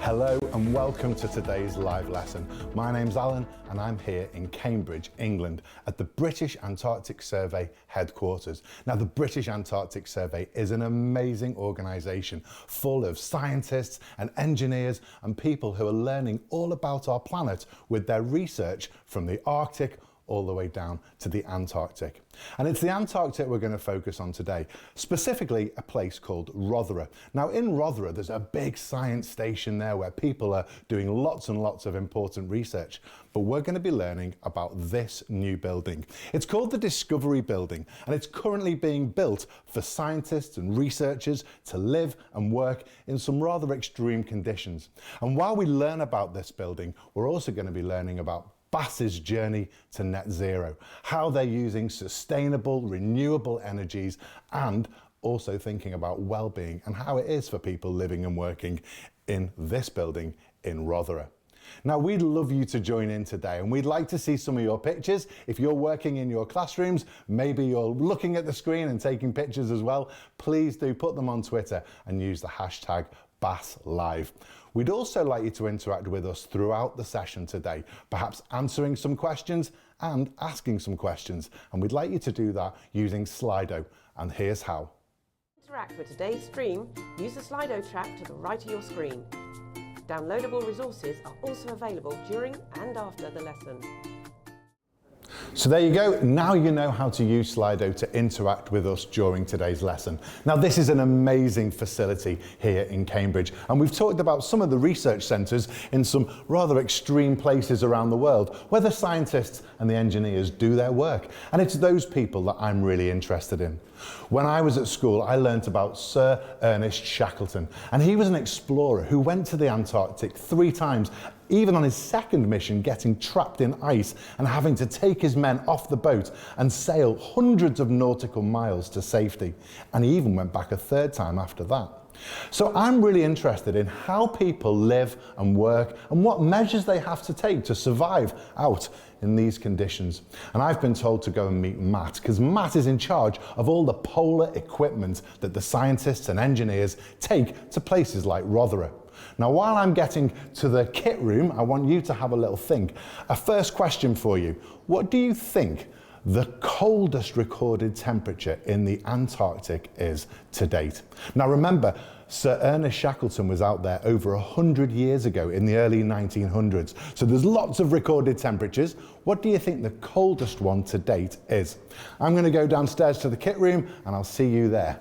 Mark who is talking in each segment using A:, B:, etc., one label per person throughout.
A: Hello and welcome to today's live lesson. My name's Alan and I'm here in Cambridge, England at the British Antarctic Survey headquarters. Now, the British Antarctic Survey is an amazing organisation full of scientists and engineers and people who are learning all about our planet with their research from the Arctic all the way down to the Antarctic. And it's the Antarctic we're going to focus on today, specifically a place called Rothera. Now, in Rothera, there's a big science station there where people are doing lots and lots of important research. But we're going to be learning about this new building. It's called the Discovery Building, and it's currently being built for scientists and researchers to live and work in some rather extreme conditions. And while we learn about this building, we're also going to be learning about BAS's journey to net zero, how they're using sustainable, renewable energies, and also thinking about well-being and how it is for people living and working in this building in Rothera. Now, we'd love you to join in today and we'd like to see some of your pictures. If you're working in your classrooms, maybe you're looking at the screen and taking pictures as well, please do put them on Twitter and use the hashtag BAS Live. We'd also like you to interact with us throughout the session today, perhaps answering some questions and asking some questions. And we'd like you to do that using Slido. And here's how.
B: To interact with today's stream, use the Slido track to the right of your screen. Downloadable resources are also available during and after the lesson.
A: So there you go, now you know how to use Slido to interact with us during today's lesson. Now, this is an amazing facility here in Cambridge, and we've talked about some of the research centres in some rather extreme places around the world where the scientists and the engineers do their work, and it's those people that I'm really interested in. When I was at school, I learnt about Sir Ernest Shackleton, and he was an explorer who went to the Antarctic 3 times, even on his second mission getting trapped in ice and having to take his men off the boat and sail hundreds of nautical miles to safety. And he even went back a 3rd time after that. So I'm really interested in how people live and work and what measures they have to take to survive out in these conditions. And I've been told to go and meet Matt, because Matt is in charge of all the polar equipment that the scientists and engineers take to places like Rothera. Now, while I'm getting to the kit room, I want you to have a little think. A first question for you. What do you think the coldest recorded temperature in the Antarctic is to date? Now, remember, Sir Ernest Shackleton was out there over 100 years ago in the early 1900s. So there's lots of recorded temperatures. What do you think the coldest one to date is? I'm going to go downstairs to the kit room and I'll see you there.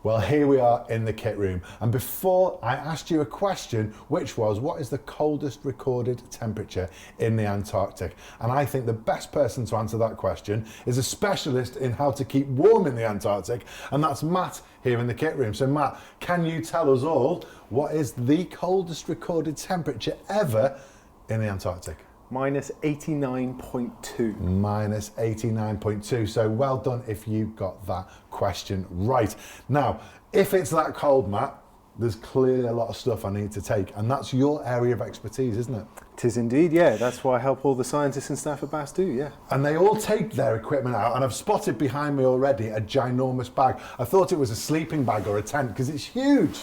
A: Well, here we are in the kit room, and before I asked you a question, which was, what is the coldest recorded temperature in the Antarctic? And I think the best person to answer that question is a specialist in how to keep warm in the Antarctic, and that's Matt here in the kit room. So Matt, can you tell us all what is the coldest recorded temperature ever in the Antarctic?
C: Minus 89.2.
A: Minus 89.2. So well done if you got that question right. Now, if it's that cold, Matt, there's clearly a lot of stuff I need to take, and that's your area of expertise, isn't it?
C: It is indeed, yeah. That's why I help all the scientists and staff at BAS do, yeah.
A: And they all take their equipment out, and I've spotted behind me already a ginormous bag. I thought it was a sleeping bag or a tent because it's huge.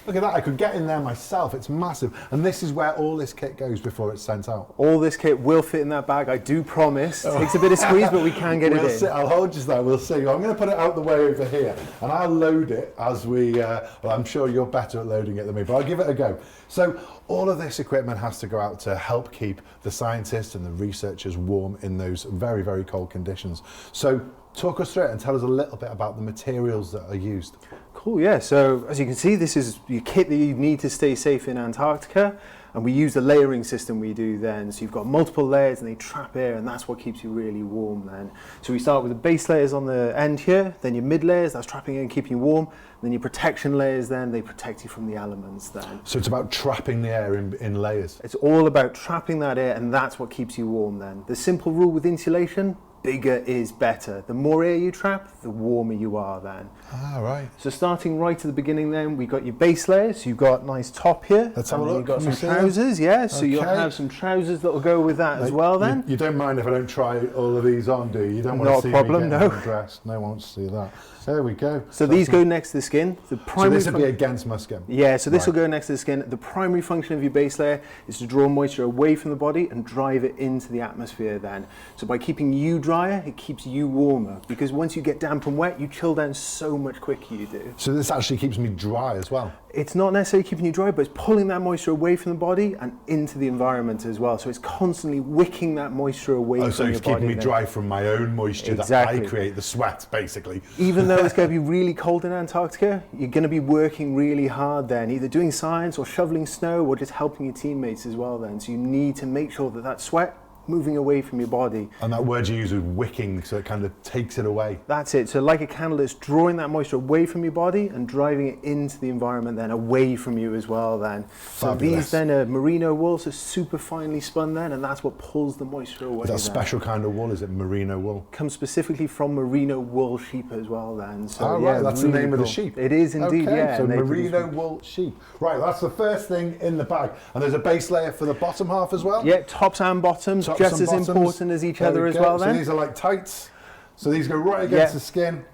A: Look at that, I could get in there myself, it's massive. And this is where all this kit goes before it's sent out.
C: All this kit will fit in that bag, I do promise. It takes a bit of squeeze, but we can get it in.
A: I'll hold you there, we'll see. I'm going to put it out the way over here, and I'll load it as we, well, I'm sure you're better at loading it than me, but I'll give it a go. So all of this equipment has to go out to help keep the scientists and the researchers warm in those very, very cold conditions. So talk us through it and tell us a little bit about the materials that are used.
C: Of Cool, yeah. So as you can see, this is your kit that you need to stay safe in Antarctica. And we use the layering system we do then. So you've got multiple layers and they trap air, and that's what keeps you really warm then. So we start with the base layers on the end here, then your mid layers, that's trapping air and keeping you warm. Then your protection layers then, they protect you from the elements then.
A: So it's about trapping the air in layers.
C: It's all about trapping that air, and that's what keeps you warm then. The simple rule with insulation, bigger is better. The more air you trap, the warmer you are then.
A: Ah, right.
C: So starting right at the beginning then, we've got your base layers. So you've got nice top here.
A: Let's have a
C: and then
A: look.
C: You've got
A: Can
C: some
A: we see
C: trousers, yeah. So
A: Okay.
C: you'll have some trousers that will go with that as well then.
A: You don't mind if I don't try all of these on, do you? You don't want
C: Not
A: to
C: a
A: see
C: problem,
A: me
C: no.
A: getting undressed. No one wants to see that. There we go.
C: So these go next to the skin. The
A: So
C: primary
A: this would be against my skin.
C: Yeah, so this will
A: Right.
C: go next to the skin. The primary function of your base layer is to draw moisture away from the body and drive it into the atmosphere then. So by keeping you drier, it keeps you warmer, because once you get damp and wet, you chill down so much quicker you do.
A: So this actually keeps me dry as well.
C: It's not necessarily keeping you dry, but it's pulling that moisture away from the body and into the environment as well. So it's constantly wicking that moisture away
A: Oh,
C: from
A: so
C: your
A: it's
C: body.
A: keeping me
C: then.
A: dry from my own moisture that
C: Exactly.
A: I create, the sweat, basically.
C: Even though it's going to be really cold in Antarctica, you're going to be working really hard then, either doing science or shoveling snow or just helping your teammates as well then. So you need to make sure that that sweat moving away from your body.
A: And that word you use is wicking, so it kind of takes it away.
C: That's it. So like a candle, it's drawing that moisture away from your body and driving it into the environment then, away from you as well then. So
A: Fabulous.
C: these then are merino wool, so super finely spun then, and that's what pulls the moisture away.
A: Is that a
C: then.
A: special kind of wool? Is it merino wool?
C: Comes specifically from merino wool sheep as well then. So
A: Oh,
C: yeah,
A: right, that's
C: really
A: the name of the
C: cool.
A: sheep.
C: It is indeed,
A: Okay,
C: yeah.
A: so
C: and they produce-
A: merino wool sheep. Right, that's the first thing in the bag. And there's a base layer for the bottom half as well?
C: Yeah, tops and bottoms,
A: Tops
C: just
A: and
C: as
A: bottoms.
C: important as each
A: There
C: other
A: we
C: as
A: go.
C: well
A: So
C: then.
A: these are like tights. So these go right against
C: Yeah.
A: the skin.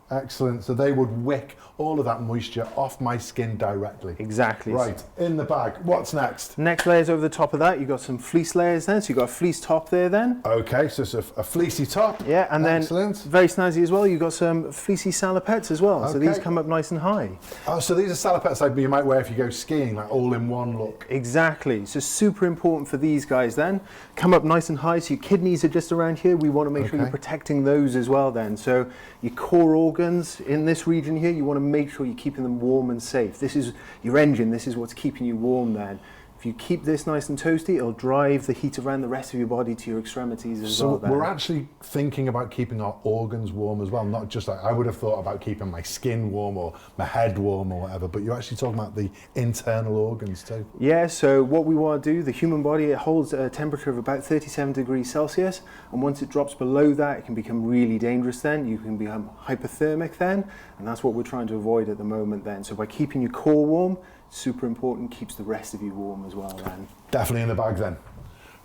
A: Excellent. So they would wick all of that moisture off my skin directly.
C: Exactly.
A: Right, in the bag. What's next?
C: Next layers over the top of that, you've got some fleece layers then. So you've got a fleece top there then.
A: Okay, so it's a fleecy top.
C: Yeah, and then
A: Excellent.
C: very snazzy as well, you've got some fleecy salopettes as well. So these
A: Okay.
C: come up nice and high.
A: Oh, so these are salopettes like you might wear if you go skiing, like all in one look.
C: Exactly. So super important for these guys then. Come up nice and high, so your kidneys are just around here. We want to make sure you're
A: Okay.
C: protecting those as well then. So your core organs in this region here, you want to make sure you're keeping them warm and safe. This is your engine, this is what's keeping you warm then. If you keep this nice and toasty, it'll drive the heat around the rest of your body to your extremities as
A: So
C: well then.
A: we're actually thinking about keeping our organs warm as well, not just like I would have thought about keeping my skin warm or my head warm or whatever, but you're actually talking about the internal organs too.
C: Yeah, so what we want to do, the human body, it holds a temperature of about 37 degrees Celsius, and once it drops below that, it can become really dangerous then. You can become hypothermic then, and that's what we're trying to avoid at the moment then. So by keeping your core warm, super important, keeps the rest of you warm as well then.
A: Definitely in the bag then.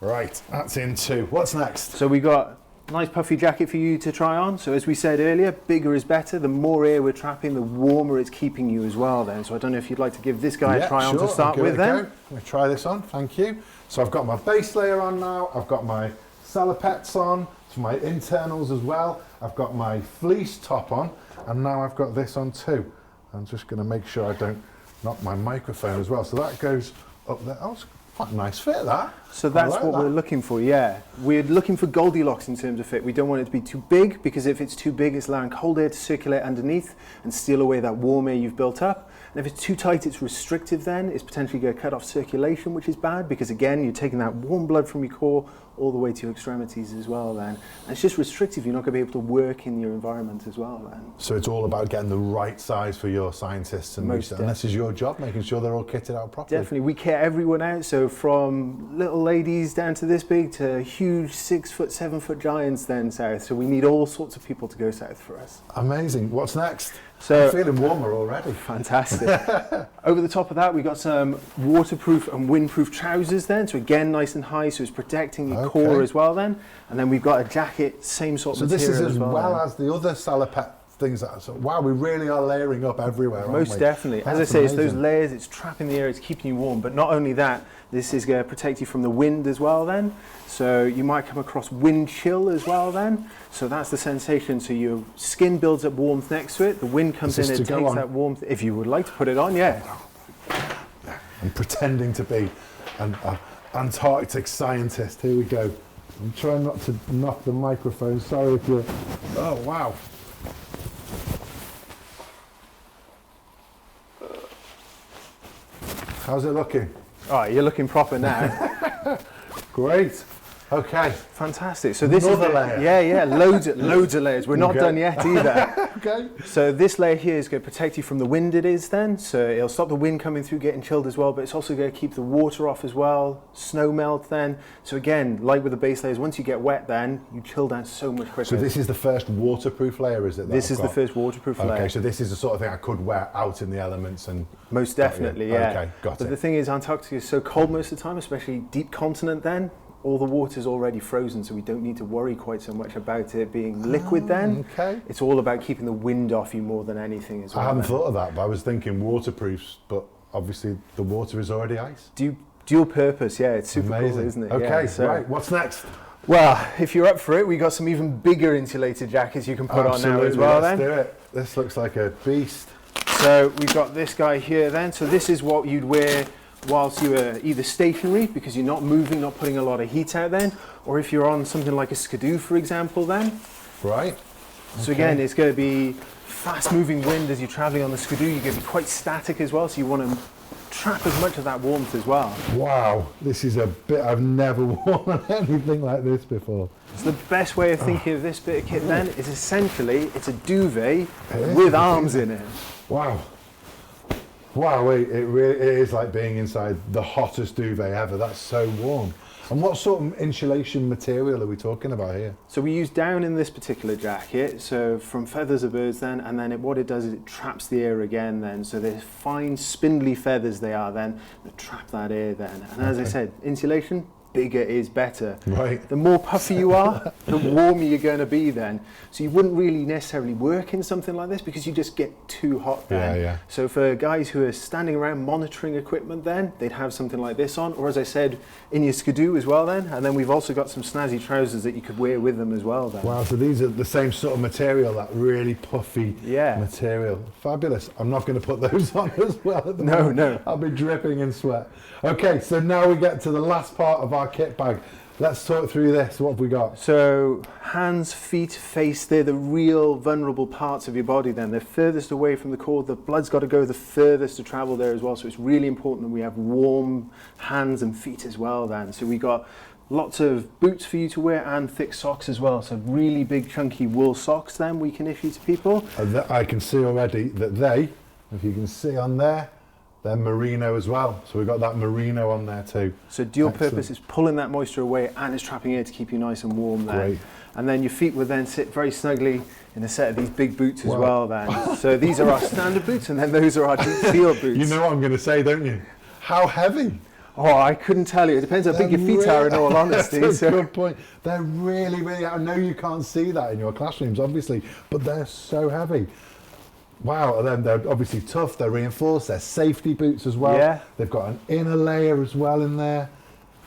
A: Right, that's in two. What's next?
C: So we got a nice puffy jacket for you to try on. So as we said earlier, bigger is better. The more air we're trapping, the warmer it's keeping you as well then. So I don't know if you'd like to give this guy a try on to start
A: I'll give
C: with
A: it a
C: then.
A: go. Let me try this on, thank you. So I've got my base layer on now, I've got my salopettes on, for my internals as well, I've got my fleece top on, and now I've got this on too. I'm just going to make sure I don't knock my microphone as well. So that goes up there. Oh, it's quite a nice fit, that.
C: So that's
A: I like
C: what
A: that.
C: we're looking for, yeah. We're looking for Goldilocks in terms of fit. We don't want it to be too big, because if it's too big, it's allowing cold air to circulate underneath and steal away that warm air you've built up. And if it's too tight, it's restrictive then. It's potentially going to cut off circulation, which is bad, because again, you're taking that warm blood from your core all the way to your extremities as well then. And it's just restrictive. You're not going to be able to work in your environment as well then.
A: So it's all about getting the right size for your scientists and
C: Most
A: research. And this is your job, making sure they're all kitted out properly.
C: Definitely, we care everyone out. So from little ladies down to this big to huge 6 foot, 7 foot giants then south. So we need all sorts of people to go south for us.
A: Amazing. What's next?
C: So-
A: I'm feeling warmer already.
C: Fantastic. Over the top of that, we got some waterproof and windproof trousers then. So again, nice and high, so it's protecting your core as well then. And then we've got a jacket, same sort
A: So
C: of
A: this
C: material
A: is as
C: well
A: well
C: then.
A: as the other salopette things. So, wow, we really are layering up everywhere, aren't
C: Most
A: we?
C: definitely. As I
A: That's
C: say, it's those
A: amazing.
C: layers, it's trapping the air, it's keeping you warm. But not only that, this is going to protect you from the wind as well then. So you might come across wind chill as well then. So that's the sensation. So your skin builds up warmth next to it. The wind comes
A: Is
C: in,
A: this
C: it
A: to go
C: takes
A: on?
C: that warmth. If you would like to put it on, yeah.
A: I'm pretending to be an Antarctic scientist. Here we go. I'm trying not to knock the microphone. Sorry if you're... Oh, wow. How's it looking?
C: All right, you're looking proper now.
A: Great. Okay.
C: Fantastic. So this
A: Another
C: is
A: layer.
C: yeah, loads of layers. We're not
A: Okay.
C: done yet either.
A: Okay.
C: So this layer here is going to protect you from the wind it is then. So it'll stop the wind coming through, getting chilled as well, but it's also going to keep the water off as well, snow melt then. So again, like with the base layers, once you get wet then, you chill down so much quicker.
A: So this is the first waterproof layer, is it?
C: This is the first waterproof layer.
A: Okay, so this is the sort of thing I could wear out in the elements and...
C: Most definitely, yeah.
A: Okay, got
C: But
A: it.
C: the thing is, Antarctica is so cold most of the time, especially deep continent then. All the water's already frozen, so we don't need to worry quite so much about it being liquid then.
A: Okay.
C: It's all about keeping the wind off you more than anything as well.
A: I hadn't
C: then.
A: thought of that, but I was thinking waterproofs, but obviously the water is already ice.
C: Dual purpose, yeah, it's super
A: Amazing.
C: cool, isn't it?
A: Okay,
C: Yeah, so,
A: right, what's next?
C: Well, if you're up for it, we got some even bigger insulated jackets you can put on now as well
A: let's
C: then.
A: do it. This looks like a beast.
C: So we've got this guy here then. So this is what you'd wear whilst you were either stationary, because you're not moving, not putting a lot of heat out then, or if you're on something like a skidoo, for example, then.
A: Right.
C: So again, it's going to be fast moving wind as you're traveling on the skidoo. You're going to be quite static as well, so you want to trap as much of that warmth as well.
A: Wow, this is a bit, I've never worn anything like this before.
C: So the best way of thinking of this bit of kit then is essentially it's a duvet with arms in it.
A: Wow. Wow, it really it is like being inside the hottest duvet ever. That's so warm. And what sort of insulation material are we talking about here?
C: So we use down in this particular jacket, so from feathers of birds then, and then what it does is it traps the air again then. So they're fine spindly feathers they are then, that trap that air then. And as I said, insulation, bigger is better.
A: Right.
C: The more puffy you are, the warmer you're going to be then. So you wouldn't really necessarily work in something like this because you just get too hot then.
A: Yeah.
C: So for guys who are standing around monitoring equipment then, they'd have something like this on, or as I said, in your skidoo as well then. And then we've also got some snazzy trousers that you could wear with them as well then.
A: Wow, so these are the same sort of material, that really puffy material. Fabulous. I'm not going to put those on as well at the moment.
C: No.
A: I'll be dripping in sweat. Okay, so now we get to the last part of our kit bag. Let's talk through this. What have we got?
C: So hands, feet, face, they're the real vulnerable parts of your body then. They're furthest away from the core. The blood's got to go the furthest to travel there as well. So it's really important that we have warm hands and feet as well then. So we got lots of boots for you to wear and thick socks as well. So really big chunky wool socks then we can issue to people.
A: I can see already that they, if you can see on there, they're merino as well. So we've got that merino on there too.
C: So dual purpose is pulling that moisture away and it's trapping air to keep you nice and warm there.
A: Great.
C: And then your feet would then sit very snugly in a set of these big boots as well then. So these are our standard boots and then those are our deep seal boots.
A: You know what I'm going to say, don't you? How heavy?
C: Oh, I couldn't tell you. It depends how big your feet are in all honesty.
A: That's a good point. They're really, really, I know you can't see that in your classrooms obviously, but they're so heavy. Wow, and then they're obviously tough, they're reinforced, they're safety boots as well.
C: Yeah.
A: They've got an inner layer as well in there,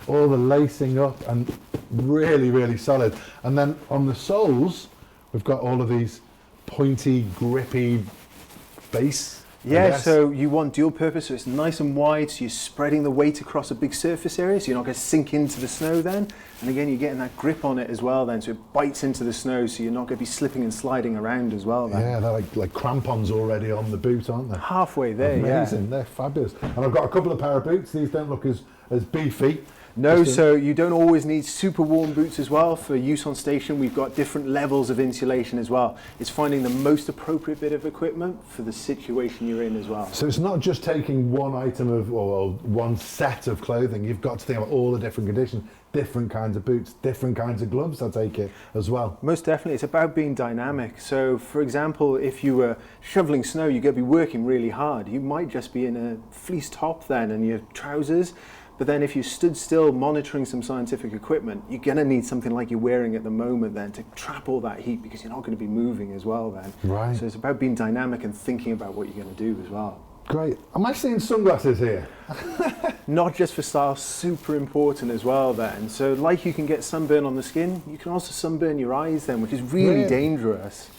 A: all the lacing up and really, really solid. And then on the soles, we've got all of these pointy, grippy base.
C: Yeah, so you want dual purpose, so it's nice and wide, so you're spreading the weight across a big surface area, so you're not going to sink into the snow then. And again, you're getting that grip on it as well then, so it bites into the snow, so you're not going to be slipping and sliding around as well then.
A: Yeah, they're like crampons already on the boot, aren't they?
C: Halfway there,
A: Amazing, they're fabulous. And I've got a couple of pair of boots. These don't look as beefy.
C: No, so you don't always need super warm boots as well. For use on station, we've got different levels of insulation as well. It's finding the most appropriate bit of equipment for the situation you're in as well.
A: So it's not just taking one item of, or one set of clothing. You've got to think about all the different conditions, different kinds of boots, different kinds of gloves, I take it, as well.
C: Most definitely. It's about being dynamic. So, for example, if you were shoveling snow, you're going to be working really hard. You might just be in a fleece top then and your trousers. But then if you stood still monitoring some scientific equipment, you're going to need something like you're wearing at the moment then to trap all that heat because you're not going to be moving as well then.
A: Right.
C: So it's about being dynamic and thinking about what you're going to do as well.
A: Great. Am I seeing sunglasses here?
C: Not just for style, super important as well then. So like you can get sunburn on the skin, you can also sunburn your eyes then, which is really dangerous.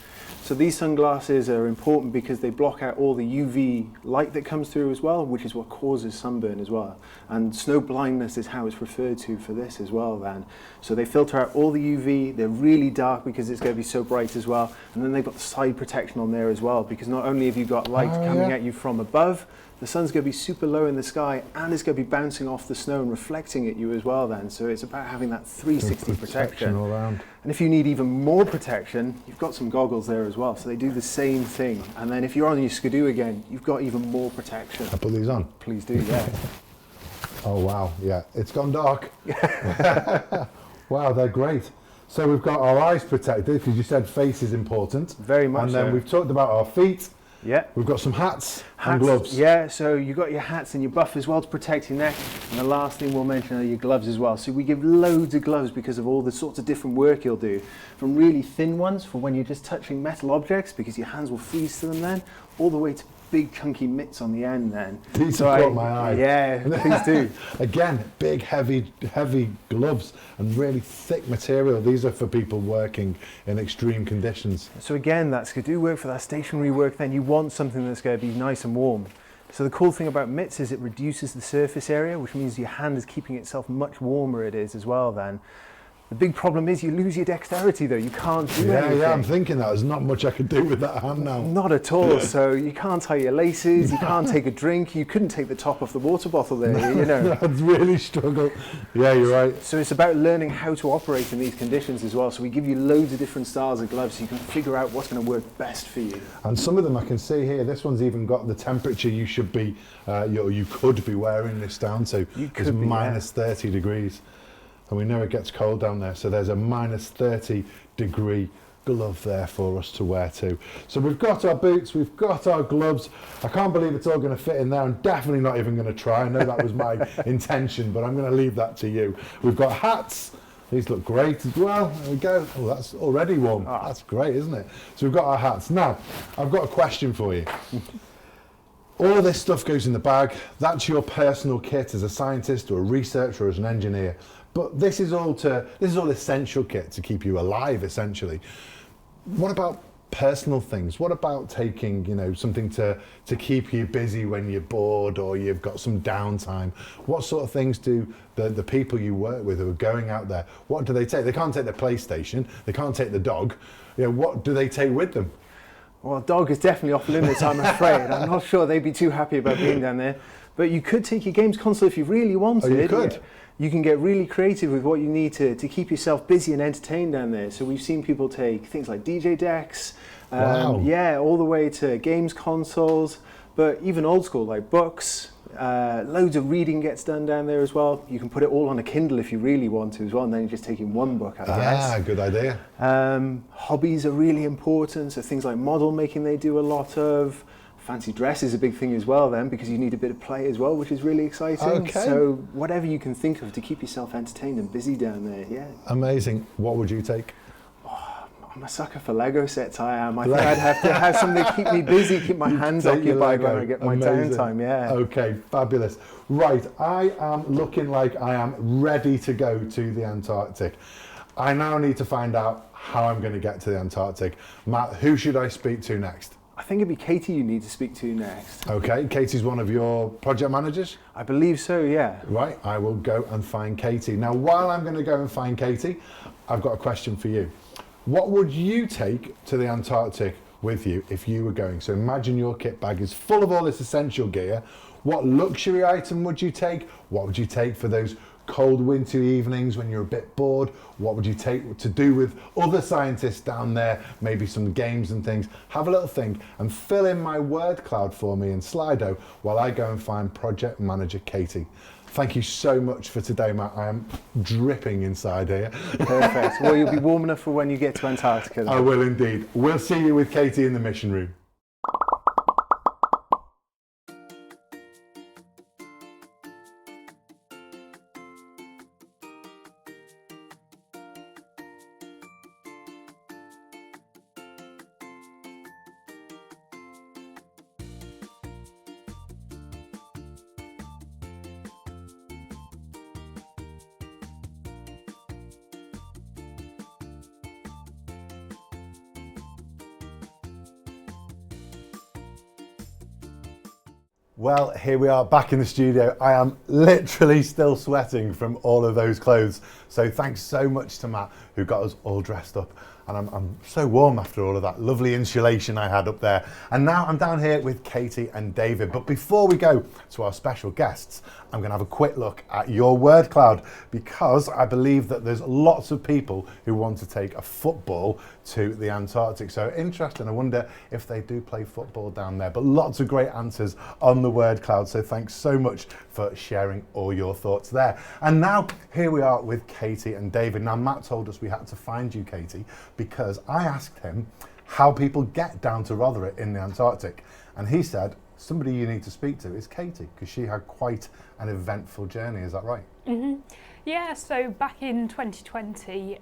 C: So these sunglasses are important because they block out all the UV light that comes through as well, which is what causes sunburn as well. And snow blindness is how it's referred to for this as well then. So they filter out all the UV, they're really dark because it's going to be so bright as well. And then they've got the side protection on there as well, because not only have you got light coming at you from above, the sun's going to be super low in the sky and it's going to be bouncing off the snow and reflecting at you as well then. So it's about having that 360 protection.
A: All around.
C: And if you need even more protection, you've got some goggles there as well. So they do the same thing. And then if you're on your skidoo again, you've got even more protection.
A: I'll put these on.
C: Please do, yeah.
A: Oh wow, yeah, it's gone dark. Wow, they're great. So we've got our eyes protected, because you said face is important.
C: Very much
A: And then
C: so.
A: we've talked about our feet.
C: Yeah.
A: We've got some hats and gloves.
C: Yeah, so you've got your hats and your buff as well to protect your neck. And the last thing we'll mention are your gloves as well. So we give loads of gloves because of all the sorts of different work you'll do. From really thin ones for when you're just touching metal objects, because your hands will freeze to them then, all the way to big chunky mitts on the end then.
A: These have caught my eye.
C: Yeah, please do.
A: Again, big, heavy gloves and really thick material. These are for people working in extreme conditions.
C: So again, that skidoo work, for that stationary work, then you want something that's going to be nice and warm. So the cool thing about mitts is it reduces the surface area, which means your hand is keeping itself much warmer it is as well then. The big problem is you lose your dexterity though, you can't do anything.
A: Yeah, I'm thinking that. There's not much I could do with that hand now.
C: Not at all, so you can't tie your laces, you can't take a drink, you couldn't take the top off the water bottle there, you know.
A: I'd really struggle. Yeah, you're right.
C: So it's about learning how to operate in these conditions as well, so we give you loads of different styles of gloves so you can figure out what's going to work best for you.
A: And some of them I can see here, this one's even got the temperature you should be, you could be wearing this down to. It's minus 30 degrees. And we know it gets cold down there, so there's a minus 30 degree glove there for us to wear too. So we've got our boots, we've got our gloves. I can't believe it's all going to fit in there. I'm definitely not even going to try. I know that was my intention, but I'm going to leave that to you. We've got hats. These look great as well. There we go. Oh, that's already warm. That's great, isn't it? So we've got our hats. Now, I've got a question for you. All of this stuff goes in the bag. That's your personal kit as a scientist or a researcher or as an engineer. But this is all essential kit to keep you alive, essentially. What about personal things? What about taking, something to keep you busy when you're bored or you've got some downtime? What sort of things do the people you work with who are going out there, what do they take? They can't take their PlayStation, they can't take the dog. What do they take with them?
C: Well, dog is definitely off limits, I'm afraid. I'm not sure they'd be too happy about being down there. But you could take your games console if you really wanted.
A: Oh, you could?
C: You can get really creative with what you need to keep yourself busy and entertained down there. So we've seen people take things like DJ decks,
A: wow.
C: Yeah, all the way to games consoles, but even old school like books. Loads of reading gets done down there as well. You can put it all on a Kindle if you really want to as well, and then you're just taking one book, I guess.
A: Ah, good idea.
C: Hobbies are really important, so things like model making they do a lot of. Fancy dress is a big thing as well then, because you need a bit of play as well, which is really exciting.
A: Okay.
C: So whatever you can think of to keep yourself entertained and busy down there, yeah.
A: Amazing. What would you take?
C: I'm a sucker for Lego sets, I am. I think I'd have to have something to keep me busy, keep my hands occupied when I get my downtime, yeah.
A: Okay, fabulous. Right, I am looking like I am ready to go to the Antarctic. I now need to find out how I'm going to get to the Antarctic. Matt, who should I speak to next?
C: I think it'd be Katie you need to speak to next.
A: Okay, Katie's one of your project managers?
C: I believe so, yeah.
A: Right, I will go and find Katie. Now, while I'm going to go and find Katie, I've got a question for you. What would you take to the Antarctic with you if you were going? So imagine your kit bag is full of all this essential gear. What luxury item would you take? What would you take for those cold winter evenings when you're a bit bored? What would you take to do with other scientists down there? Maybe some games and things. Have a little think and fill in my word cloud for me in Slido while I go and find project manager Katie. Thank you so much for today, Matt. I am dripping inside here.
C: Perfect. Well, you'll be warm enough for when you get to Antarctica then.
A: I will indeed. We'll see you with Katie in the mission room. Well, here we are back in the studio. I am literally still sweating from all of those clothes. So thanks so much to Matt, who got us all dressed up. and I'm so warm after all of that lovely insulation I had up there. And now I'm down here with Katie and David. But before we go to our special guests, I'm going to have a quick look at your word cloud, because I believe that there's lots of people who want to take a football to the Antarctic. So interesting, I wonder if they do play football down there. But lots of great answers on the word cloud, so thanks so much for sharing all your thoughts there. And now here we are with Katie and David. Now Matt told us we had to find you, Katie, because I asked him how people get down to Rothera in the Antarctic, and he said somebody you need to speak to is Katie, because she had quite an eventful journey. Is that right?
D: Mm-hmm. Yeah, so back in 2020,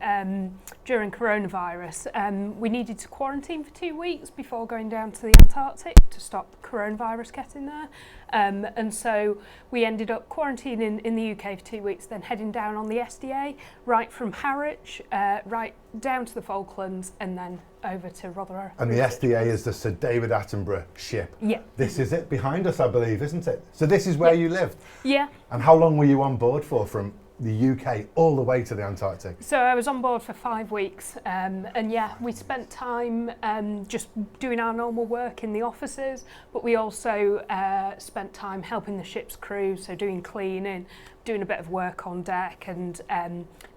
D: during coronavirus, we needed to quarantine for 2 weeks before going down to the Antarctic to stop coronavirus getting there. And so we ended up quarantining in the UK for 2 weeks, then heading down on the SDA, right from Harwich, right down to the Falklands, and then over to Rothera.
A: And the SDA is the Sir David Attenborough ship.
D: Yeah.
A: This is it behind us, I believe, isn't it? So this is where you lived?
D: Yeah.
A: And how long were you on board for from the UK all the way to the Antarctic?
D: So I was on board for 5 weeks, and yeah, we spent time just doing our normal work in the offices, but we also spent time helping the ship's crew, so doing cleaning, doing a bit of work on deck, and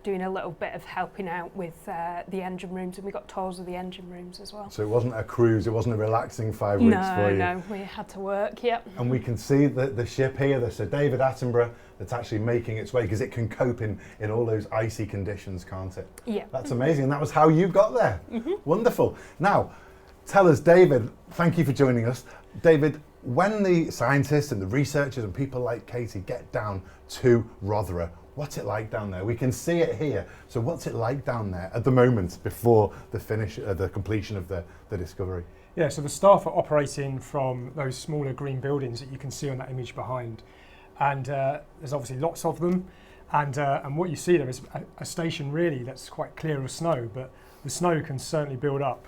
D: doing a little bit of helping out with the engine rooms, and we got tours of the engine rooms as well.
A: So it wasn't a cruise, it wasn't a relaxing 5 weeks for you?
D: No, we had to work, yep.
A: And we can see the ship here, the Sir David Attenborough, that's actually making its way, because it can cope in all those icy conditions, can't it?
D: Yeah.
A: That's amazing, and that was how you got there. Mm-hmm. Wonderful. Now, tell us, David, thank you for joining us. David, when the scientists and the researchers and people like Katie get down to Rothera, what's it like down there? We can see it here. So what's it like down there at the moment before the finish, the completion of the discovery?
E: Yeah, so the staff are operating from those smaller green buildings that you can see on that image behind. And there's obviously lots of them. And what you see there is a station really that's quite clear of snow, but the snow can certainly build up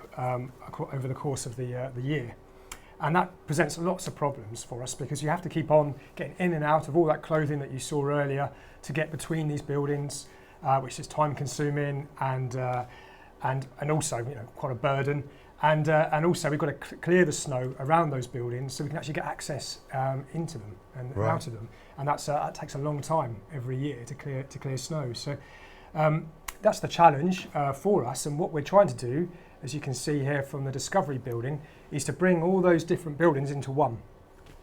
E: over the course of the year. And that presents lots of problems for us, because you have to keep on getting in and out of all that clothing that you saw earlier to get between these buildings, which is time consuming and also quite a burden. And also we've got to clear the snow around those buildings so we can actually get access into them and out of them. And that takes a long time every year to clear snow. So that's the challenge for us. And what we're trying to do, as you can see here from the Discovery building, is to bring all those different buildings into one.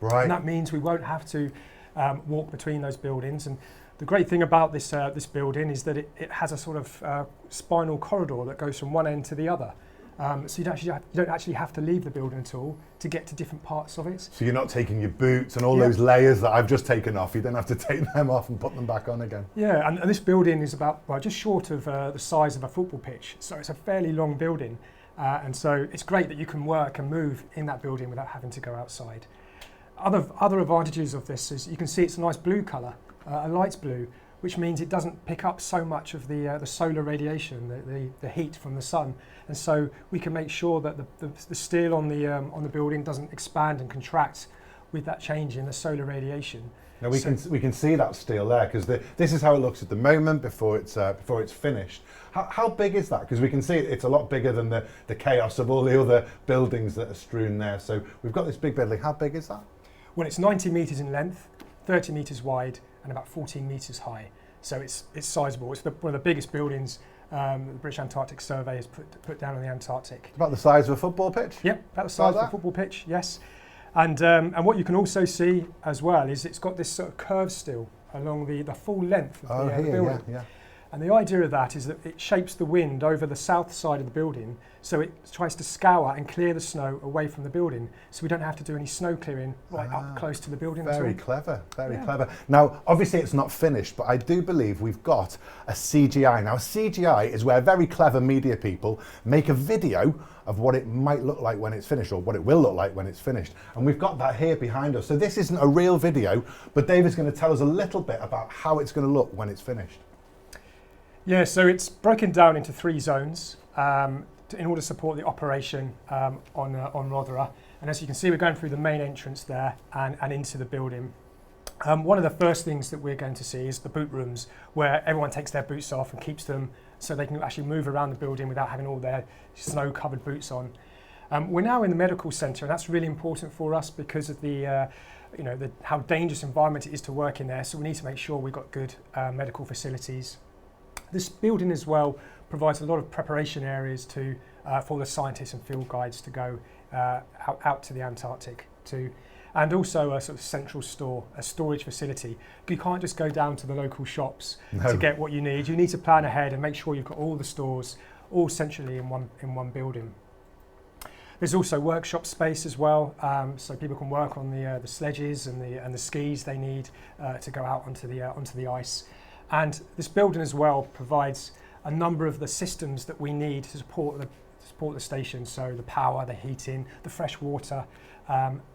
A: Right.
E: And that means we won't have to walk between those buildings. And the great thing about this building is that it has a sort of spinal corridor that goes from one end to the other. So you don't actually have to leave the building at all to get to different parts of it. So
A: you're not taking your boots and all those layers that I've just taken off. You don't have to take them off and put them back on again.
E: Yeah, and this building is about just short of the size of a football pitch. So it's a fairly long building. And so it's great that you can work and move in that building without having to go outside. Other advantages of this is you can see it's a nice blue colour, a light blue, which means it doesn't pick up so much of the solar radiation, the heat from the sun, and so we can make sure that the steel on the building doesn't expand and contract with that change in the solar radiation.
A: Now we can see that steel there, because this is how it looks at the moment before it's finished. How big is that? Because we can see it's a lot bigger than the chaos of all the other buildings that are strewn there. So we've got this big building. How big is that?
E: Well, it's 90 metres in length, 30 metres wide, and about 14 metres high. So it's sizable. It's one of the biggest buildings the British Antarctic Survey has put down on the Antarctic.
A: About the size of a football pitch?
E: Yep, about the size of a football pitch, yes. And what you can also see as well is it's got this sort of curved steel along the full length of the building. Yeah. And the idea of that is that it shapes the wind over the south side of the building, so it tries to scour and clear the snow away from the building, so we don't have to do any snow clearing right up close to the building.
A: Very clever, very clever. Now, obviously it's not finished, but I do believe we've got a CGI. Now, CGI is where very clever media people make a video of what it might look like when it's finished, or what it will look like when it's finished. And we've got that here behind us. So this isn't a real video, but David's going to tell us a little bit about how it's going to look when it's finished.
E: Yeah, so it's broken down into 3 zones in order to support the operation on Rothera. And as you can see, we're going through the main entrance there and into the building. One of the first things that we're going to see is the boot rooms, where everyone takes their boots off and keeps them so they can actually move around the building without having all their snow-covered boots on. We're now in the medical centre, and that's really important for us because of how dangerous environment it is to work in there. So we need to make sure we've got good medical facilities. This building as well provides a lot of preparation areas for the scientists and field guides to go out to the Antarctic to. And also a sort of central store, a storage facility. You can't just go down to the local shops to get what you need. You need to plan ahead and make sure you've got all the stores all centrally in one building. There's also workshop space as well, so people can work on the sledges and the skis they need to go out onto the ice. And this building as well provides a number of the systems that we need to support the station. So the power, the heating, the fresh water.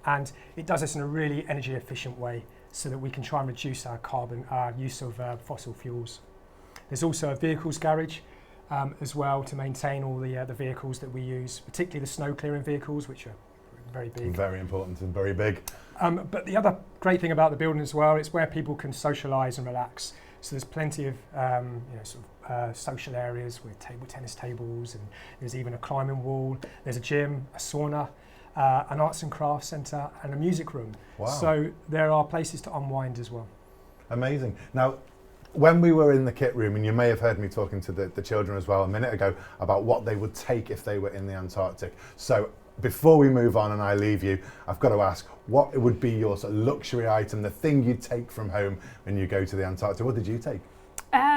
E: And it does this in a really energy efficient way so that we can try and reduce our use of fossil fuels. There's also a vehicles garage as well to maintain all the vehicles that we use, particularly the snow clearing vehicles, which are very big.
A: Very important and very big.
E: But the other great thing about the building as well, it's where people can socialise and relax. So there's plenty of social areas with tennis tables, and there's even a climbing wall. There's a gym, a sauna, an arts and crafts centre, and a music room.
A: Wow.
E: So there are places to unwind as well.
A: Amazing. Now, when we were in the kit room, and you may have heard me talking to the children as well a minute ago about what they would take if they were in the Antarctic. So before we move on and I leave you, I've got to ask, what would be your sort of luxury item, the thing you'd take from home when you go to the Antarctic? What did you take?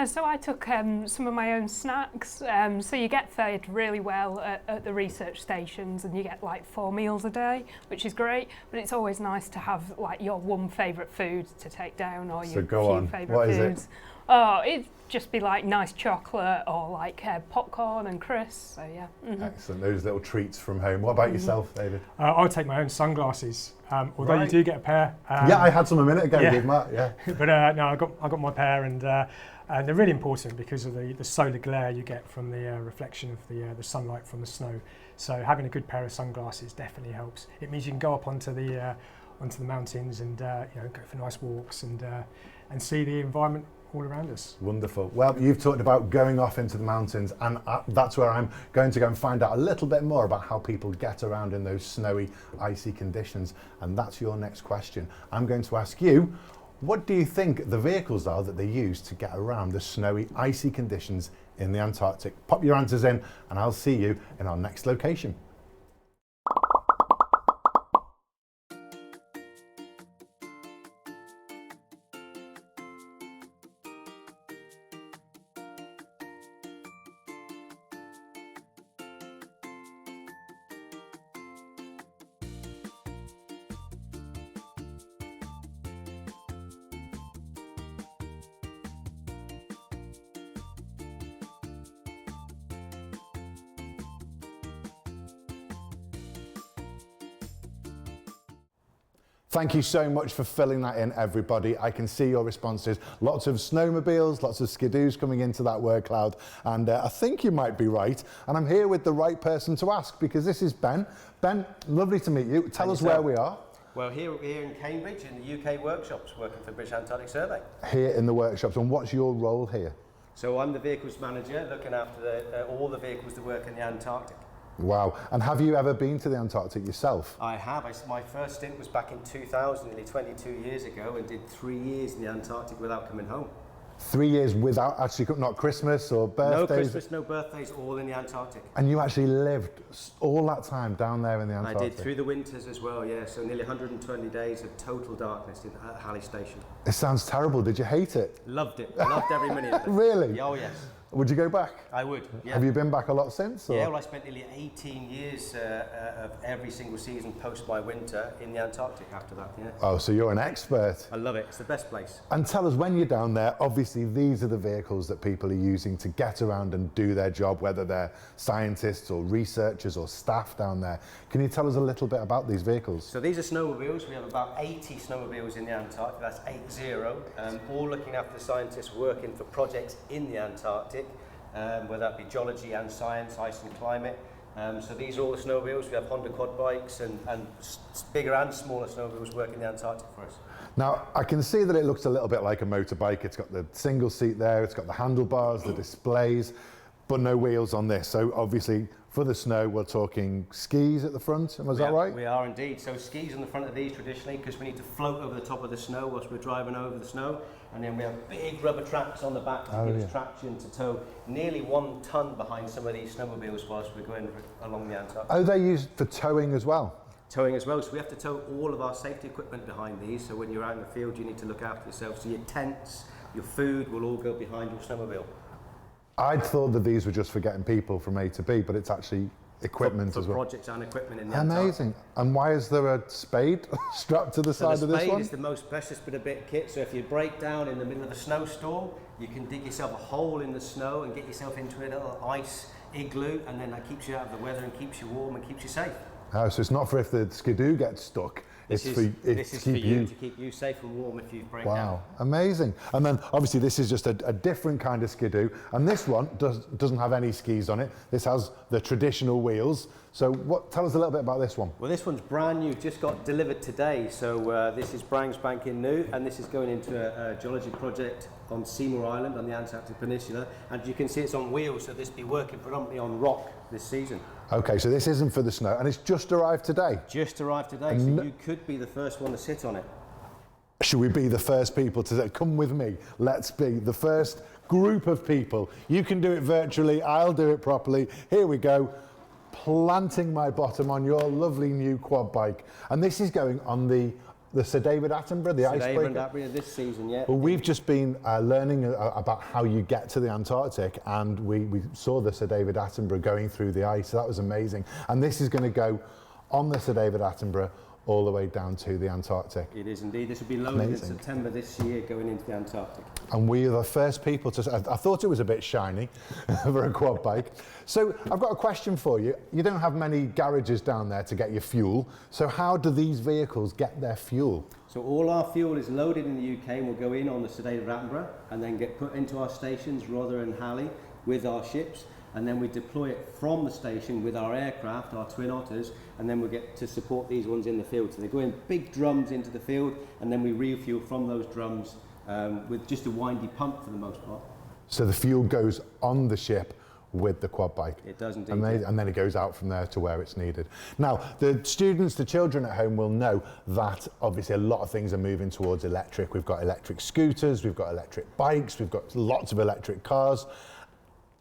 D: So I took some of my own snacks. So you get fed really well at the research stations, and you get like 4 meals a day, which is great. But it's always nice to have like your one favourite food to take down, or your few favourite foods. Oh, it'd just be like nice chocolate or like popcorn and crisps. So yeah. Mm-hmm.
A: Excellent. Those little treats from home. What about yourself, David?
E: I would take my own sunglasses, although you do get a pair.
A: Yeah, I had some a minute ago.
E: Yeah.
A: With Matt. Yeah.
E: But no, I got my pair, and they're really important because of the solar glare you get from the reflection of the sunlight from the snow. So having a good pair of sunglasses definitely helps. It means you can go up onto the mountains and go for nice walks and see the environment all around us.
A: Wonderful. Well, you've talked about going off into the mountains, and that's where I'm going to go and find out a little bit more about how people get around in those snowy, icy conditions. And that's your next question. I'm going to ask you, what do you think the vehicles are that they use to get around the snowy, icy conditions in the Antarctic? Pop your answers in, and I'll see you in our next location. Thank you so much for filling that in, everybody. I can see your responses. Lots of snowmobiles, lots of skidoos coming into that word cloud. And I think you might be right. And I'm here with the right person to ask, because this is Ben. Ben, lovely to meet you. Tell us where we are.
F: Well, here in Cambridge, in the UK workshops, working for the British Antarctic Survey.
A: Here in the workshops. And what's your role here?
F: So I'm the vehicles manager, looking after all the vehicles that work in the Antarctic.
A: Wow. And have you ever been to the Antarctic yourself?
F: I have. My first stint was back in 2000, nearly 22 years ago, and did 3 years in the Antarctic without coming home.
A: 3 years without actually, not Christmas or birthdays?
F: No Christmas, no birthdays, all in the Antarctic.
A: And you actually lived all that time down there in the Antarctic?
F: I did, through the winters as well, yeah. So nearly 120 days of total darkness at Halley Station.
A: It sounds terrible. Did you hate it?
F: Loved it. Loved every minute of it.
A: Really?
F: Oh, yes.
A: Would you go back?
F: I would, yeah.
A: Have you been back a lot since? Or?
F: Yeah, well, I spent nearly 18 years of every single season post my winter in the Antarctic after that, yeah.
A: Oh, so you're an expert.
F: I love it. It's the best place.
A: And tell us, when you're down there, obviously these are the vehicles that people are using to get around and do their job, whether they're scientists or researchers or staff down there. Can you tell us a little bit about these vehicles?
F: So these are snowmobiles. We have about 80 snowmobiles in the Antarctic. That's 80, all looking after scientists working for projects in the Antarctic. Whether that be geology and science, ice and climate. So these are all the snowmobiles. We have Honda quad bikes and bigger and smaller snowmobiles work in the Antarctic for us.
A: Now, I can see that it looks a little bit like a motorbike. It's got the single seat there, it's got the handlebars, the displays, but no wheels on this. So obviously, for the snow, we're talking skis at the front, was that right?
F: We are indeed. So skis on the front of these traditionally, because we need to float over the top of the snow whilst we're driving over the snow. And then we have big rubber tracks on the back to give us traction to tow nearly 1 ton behind some of these snowmobiles whilst we're going along the Antarctic.
A: Oh, they're used for towing as well?
F: Towing as well, so we have to tow all of our safety equipment behind these. So when you're out in the field, you need to look after yourself. So your tents, your food will all go behind your snowmobile.
A: I'd thought that these were just for getting people from A to B, but it's actually equipment
F: for
A: as well.
F: Projects and equipment in the
A: Amazing.
F: Antarctic.
A: And why is there a spade strapped to the side of this
F: The
A: one?
F: spade is the most precious bit of kit. So if you break down in the middle of a snowstorm, you can dig yourself a hole in the snow and get yourself into a little ice igloo, and then that keeps you out of the weather and keeps you warm and keeps you safe.
A: Oh, so it's not for if the skidoo gets stuck.
F: This is for you to keep you safe and warm if you break down.
A: Wow, amazing. And then obviously this is just a different kind of skidoo, and this one doesn't have any skis on it. This has the traditional wheels. So tell us a little bit about this one.
F: Well, this one's brand new, just got delivered today. So this is brand spanking new, and this is going into a geology project on Seymour Island on the Antarctic Peninsula. And you can see it's on wheels, so this will be working predominantly on rock this season.
A: Okay, so this isn't for the snow, and it's just arrived today.
F: Just arrived today, so you could be the first one to sit on it.
A: Should we be the first people to say, come with me, let's be the first group of people. You can do it virtually, I'll do it properly. Here we go, planting my bottom on your lovely new quad bike. And this is going on the Sir David Attenborough, the icebreaker.
F: David Attenborough this season, yeah.
A: Well, we've just been learning about how you get to the Antarctic, and we saw the Sir David Attenborough going through the ice, so that was amazing. And this is going to go on the Sir David Attenborough all the way down to the Antarctic.
F: It is indeed. This will be loaded in September this year going into the Antarctic.
A: And we are the first people to... I thought it was a bit shiny for a quad bike. So I've got a question for you. You don't have many garages down there to get your fuel. So how do these vehicles get their fuel?
F: So all our fuel is loaded in the UK and will go in on the Sir David Attenborough and then get put into our stations, Rothera and Halley, with our ships. And then we deploy it from the station with our aircraft, our Twin Otters, and then we get to support these ones in the field. So they go in big drums into the field, and then we refuel from those drums with just a windy pump for the most part.
A: So the fuel goes on the ship with the quad bike.
F: It does indeed.
A: Amazing.
F: Yeah.
A: And then it goes out from there to where it's needed. Now, the students, the children at home will know that obviously a lot of things are moving towards electric. We've got electric scooters, we've got electric bikes, we've got lots of electric cars.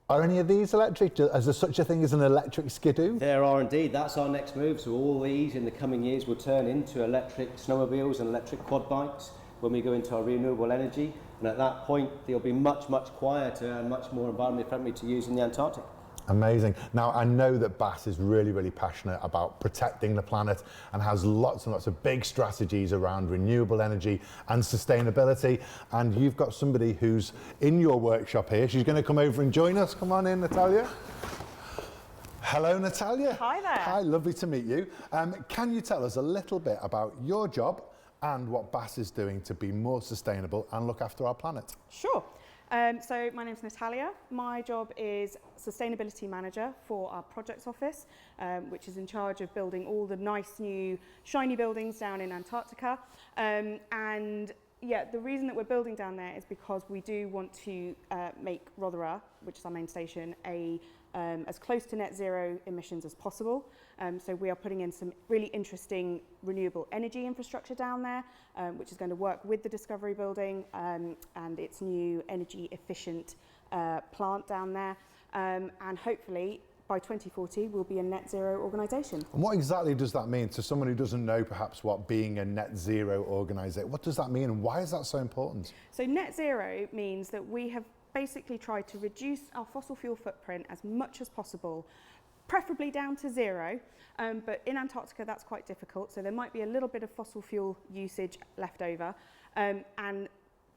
A: Are any of these electric? Is there such a thing as an electric skidoo?
F: There are indeed. That's our next move. So all these in the coming years will turn into electric snowmobiles and electric quad bikes when we go into our renewable energy. And at that point, they'll be much, much quieter and much more environmentally friendly to use in the Antarctic.
A: Amazing. Now, I know that BAS is really, really passionate about protecting the planet and has lots and lots of big strategies around renewable energy and sustainability. And you've got somebody who's in your workshop here. She's going to come over and join us. Come on in, Natalia. Hello, Natalia.
G: Hi there.
A: Hi, lovely to meet you. Can you tell us a little bit about your job and what BAS is doing to be more sustainable and look after our planet?
G: Sure. So my name's Natalia. My job is Sustainability Manager for our Projects Office, which is in charge of building all the nice new shiny buildings down in Antarctica. And yeah, the reason that we're building down there is because we do want to make Rothera, which is our main station, as close to net zero emissions as possible. So we are putting in some really interesting renewable energy infrastructure down there, which is going to work with the Discovery building and its new energy efficient plant down there. And hopefully by 2040 we'll be a net zero organisation.
A: And what exactly does that mean to someone who doesn't know perhaps what being a net zero organisation, what does that mean and why is that so important?
G: So net zero means that we have basically tried to reduce our fossil fuel footprint as much as possible, preferably down to zero, but in Antarctica that's quite difficult, so there might be a little bit of fossil fuel usage left over, and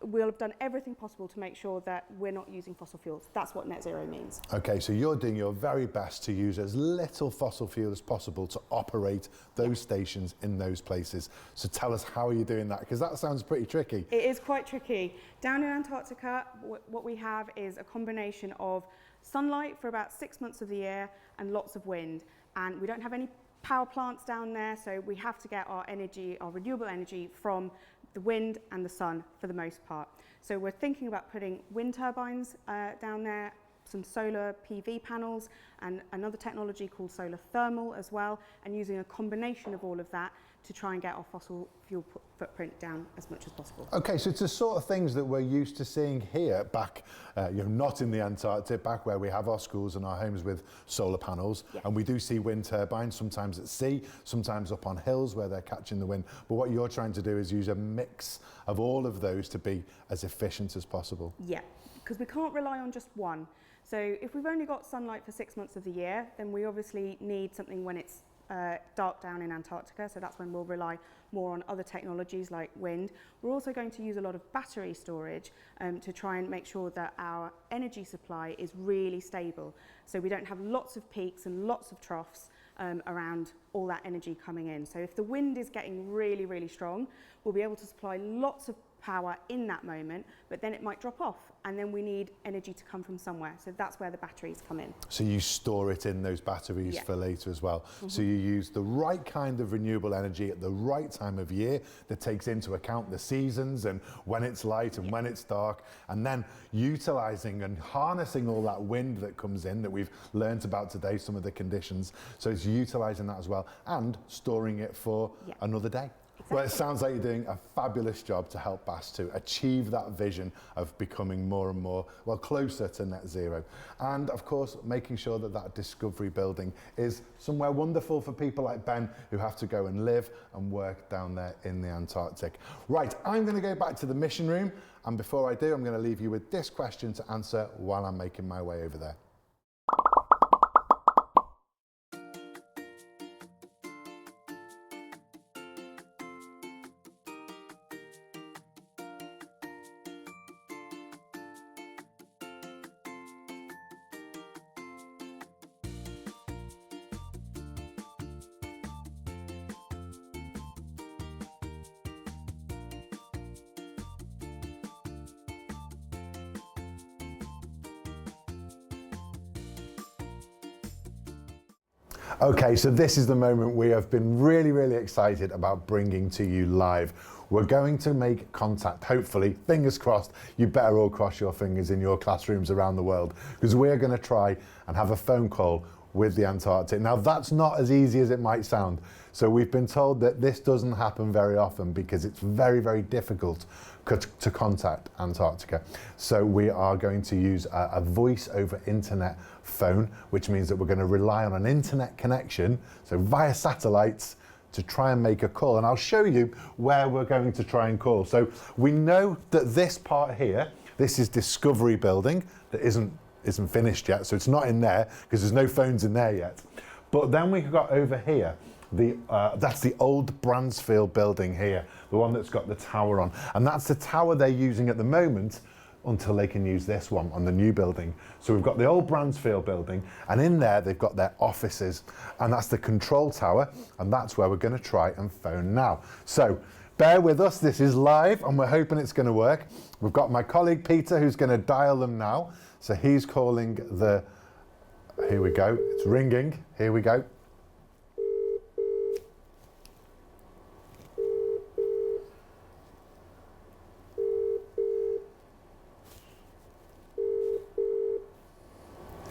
G: we'll have done everything possible to make sure that we're not using fossil fuels. That's what net zero means.
A: Okay, so you're doing your very best to use as little fossil fuel as possible to operate those stations in those places. So tell us, how are you doing that? Because that sounds pretty tricky.
G: It is quite tricky. Down in Antarctica, what we have is a combination of sunlight for about 6 months of the year and lots of wind. And we don't have any power plants down there, so we have to get our energy, our renewable energy, from the wind and the sun for the most part. So we're thinking about putting wind turbines down there, some solar PV panels, and another technology called solar thermal as well, and using a combination of all of that to try and get our fossil fuel footprint down as much as possible.
A: Okay, so it's the sort of things that we're used to seeing here back, not in the Antarctic, back where we have our schools and our homes with solar panels.
G: Yeah.
A: And we do see wind turbines, sometimes at sea, sometimes up on hills where they're catching the wind. But what you're trying to do is use a mix of all of those to be as efficient as possible.
G: Yeah, because we can't rely on just one. So if we've only got sunlight for 6 months of the year, then we obviously need something when it's dark down in Antarctica, so that's when we'll rely more on other technologies like wind. We're also going to use a lot of battery storage to try and make sure that our energy supply is really stable, so we don't have lots of peaks and lots of troughs around all that energy coming in. So if the wind is getting really, really strong, we'll be able to supply lots of power in that moment, but then it might drop off, and then we need energy to come from somewhere. So that's where the batteries come in.
A: So you store it in those batteries for later as well. So you use the right kind of renewable energy at the right time of year that takes into account the seasons and when it's light and when it's dark, and then utilising and harnessing all that wind that comes in that we've learnt about today, some of the conditions. So it's utilising that as well and storing it for another day. Well, it sounds like you're doing a fabulous job to help BAS to achieve that vision of becoming more and more, well, closer to net zero. And of course, making sure that that discovery building is somewhere wonderful for people like Ben who have to go and live and work down there in the Antarctic. Right, I'm going to go back to the mission room. And before I do, I'm going to leave you with this question to answer while I'm making my way over there. Okay, so this is the moment we have been really, really excited about bringing to you live. We're going to make contact, hopefully, fingers crossed. You better all cross your fingers in your classrooms around the world, because we're going to try and have a phone call with the Antarctic. Now, that's not as easy as it might sound. So we've been told that this doesn't happen very often because it's very, very difficult to contact Antarctica. So we are going to use a voice over internet phone, which means that we're going to rely on an internet connection, so via satellites, to try and make a call. And I'll show you where we're going to try and call. So we know that this part here, this is Discovery Building, that isn't finished yet, so it's not in there because there's no phones in there yet. But then we've got over here, that's the old Bransfield building here, the one that's got the tower on. And that's the tower they're using at the moment until they can use this one on the new building. So we've got the old Bransfield building, and in there they've got their offices, and that's the control tower, and that's where we're going to try and phone now. So bear with us, this is live, and we're hoping it's going to work. We've got my colleague Peter who's going to dial them now. So he's calling the, here we go, it's ringing, here we go.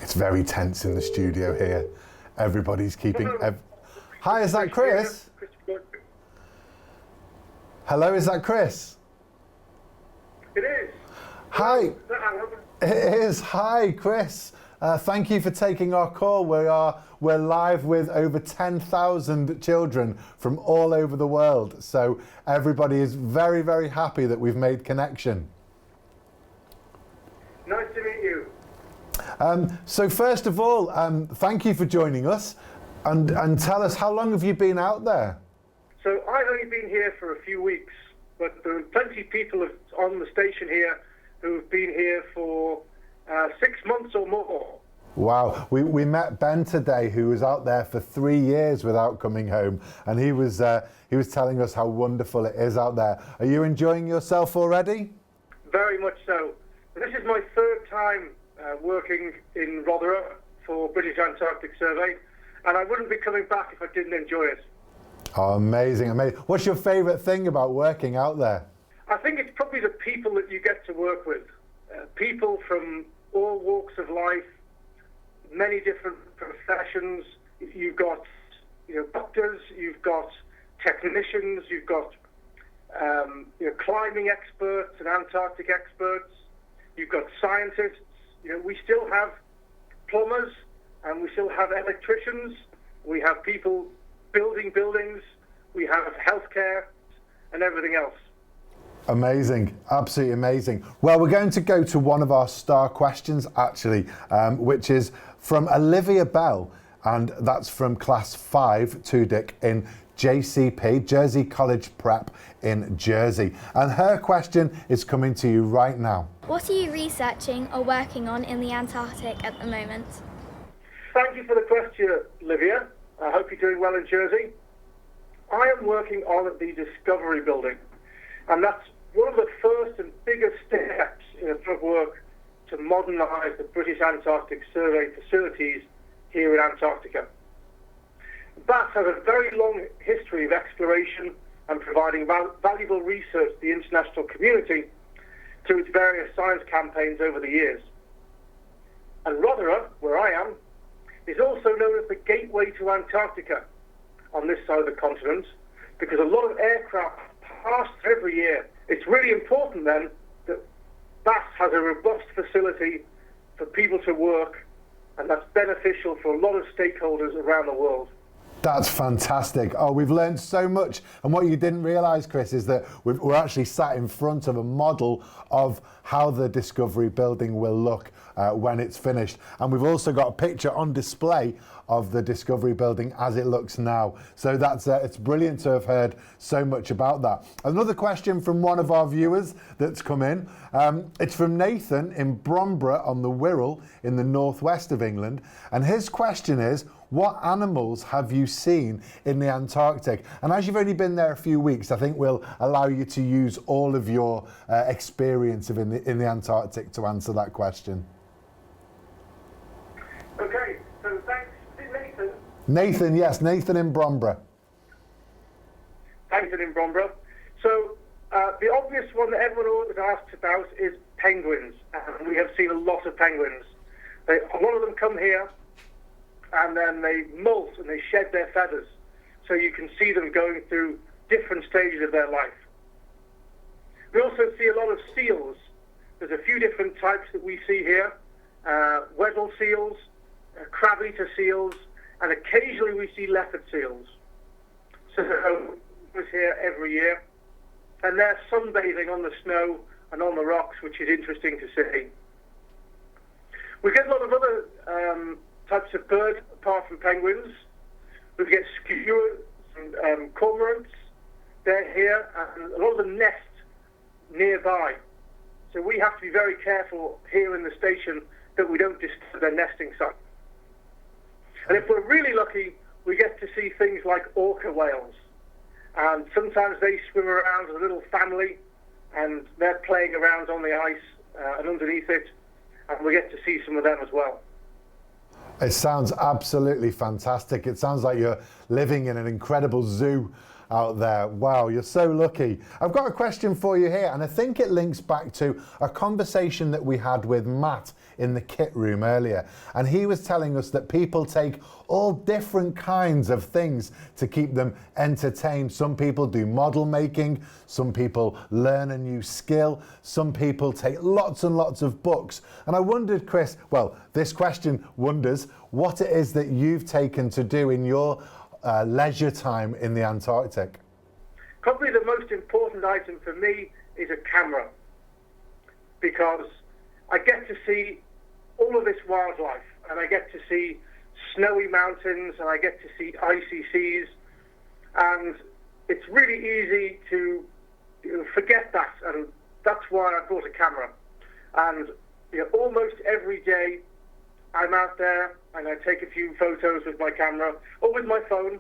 A: It's very tense in the studio here. Everybody's keeping... Hi, is that Chris? Hello, is that Chris?
H: It is.
A: Hi. It is. Hi, Chris. Thank you for taking our call. We're live with over 10,000 children from all over the world. So everybody is very, very happy that we've made connection.
H: Nice to meet you.
A: So first of all, thank you for joining us, and tell us, how long have you been out there?
H: So I've only been here for a few weeks, but there are plenty of people on the station here who have been here for 6 months or more.
A: Wow, we met Ben today, who was out there for 3 years without coming home, and he was telling us how wonderful it is out there. Are you enjoying yourself already?
H: Very much so. This is my third time working in Rothera for British Antarctic Survey, and I wouldn't be coming back if I didn't enjoy it.
A: Oh, amazing, amazing. What's your favourite thing about working out there?
H: I think it's probably the people that you get to work with. People from all walks of life, many different professions. You've got doctors, you've got technicians, you've got climbing experts and Antarctic experts, you've got scientists. We still have plumbers and we still have electricians. We have people building buildings. We have healthcare and everything else.
A: Amazing, absolutely amazing. Well, we're going to go to one of our star questions, actually, which is from Olivia Bell, and that's from Class 5 TUDIC in JCP, Jersey College Prep in Jersey. And her question is coming to you right now.
I: What are you researching or working on in the Antarctic at the moment?
H: Thank you for the question, Olivia. I hope you're doing well in Jersey. I am working on the Discovery Building, and that's one of the first and biggest steps in a bit of work to modernise the British Antarctic Survey facilities here in Antarctica. BAS has a very long history of exploration and providing valuable research to the international community through its various science campaigns over the years. And Rothera, where I am, is also known as the gateway to Antarctica on this side of the continent, because a lot of aircraft pass through every year. It's really important then that BAS has a robust facility for people to work, and that's beneficial for a lot of stakeholders around the world.
A: That's fantastic. Oh, we've learned so much. And what you didn't realise, Chris, is that we're actually sat in front of a model of how the Discovery Building will look when it's finished. And we've also got a picture on display of the Discovery Building as it looks now. So that's it's brilliant to have heard so much about that. Another question from one of our viewers that's come in. It's from Nathan in Bromborough on the Wirral in the northwest of England. And his question is, what animals have you seen in the Antarctic? And as you've only been there a few weeks, I think we'll allow you to use all of your experience in the Antarctic to answer that question.
H: Okay, so thanks. Is it Nathan?
A: Nathan, yes, Nathan in Bromborough.
H: Nathan in Bromborough. So the obvious one that everyone always asks about is penguins. And we have seen a lot of penguins. A lot of them come here, and then they molt and they shed their feathers. So you can see them going through different stages of their life. We also see a lot of seals. There's a few different types that we see here. Weddell seals, crab-eater seals, and occasionally we see leopard seals. So it's here every year. And they're sunbathing on the snow and on the rocks, which is interesting to see. We get a lot of other types of birds apart from penguins. We get skuas and cormorants. They're here, and a lot of them nest nearby. So we have to be very careful here in the station that we don't disturb their nesting site. And if we're really lucky, we get to see things like orca whales. And sometimes they swim around as a little family, and they're playing around on the ice and underneath it, and we get to see some of them as well.
A: It sounds absolutely fantastic. It sounds like you're living in an incredible zoo out there. Wow, you're so lucky. I've got a question for you here, and I think it links back to a conversation that we had with Matt in the kit room earlier. And he was telling us that people take all different kinds of things to keep them entertained. Some people do model making, some people learn a new skill, some people take lots and lots of books. And I wondered, Chris, well, this question wonders what it is that you've taken to do in your leisure time in the Antarctic.
H: Probably the most important item for me is a camera, because I get to see all of this wildlife, and I get to see snowy mountains, and I get to see icy seas, and it's really easy to forget that, and that's why I bought a camera. And almost every day I'm out there and I take a few photos with my camera or with my phone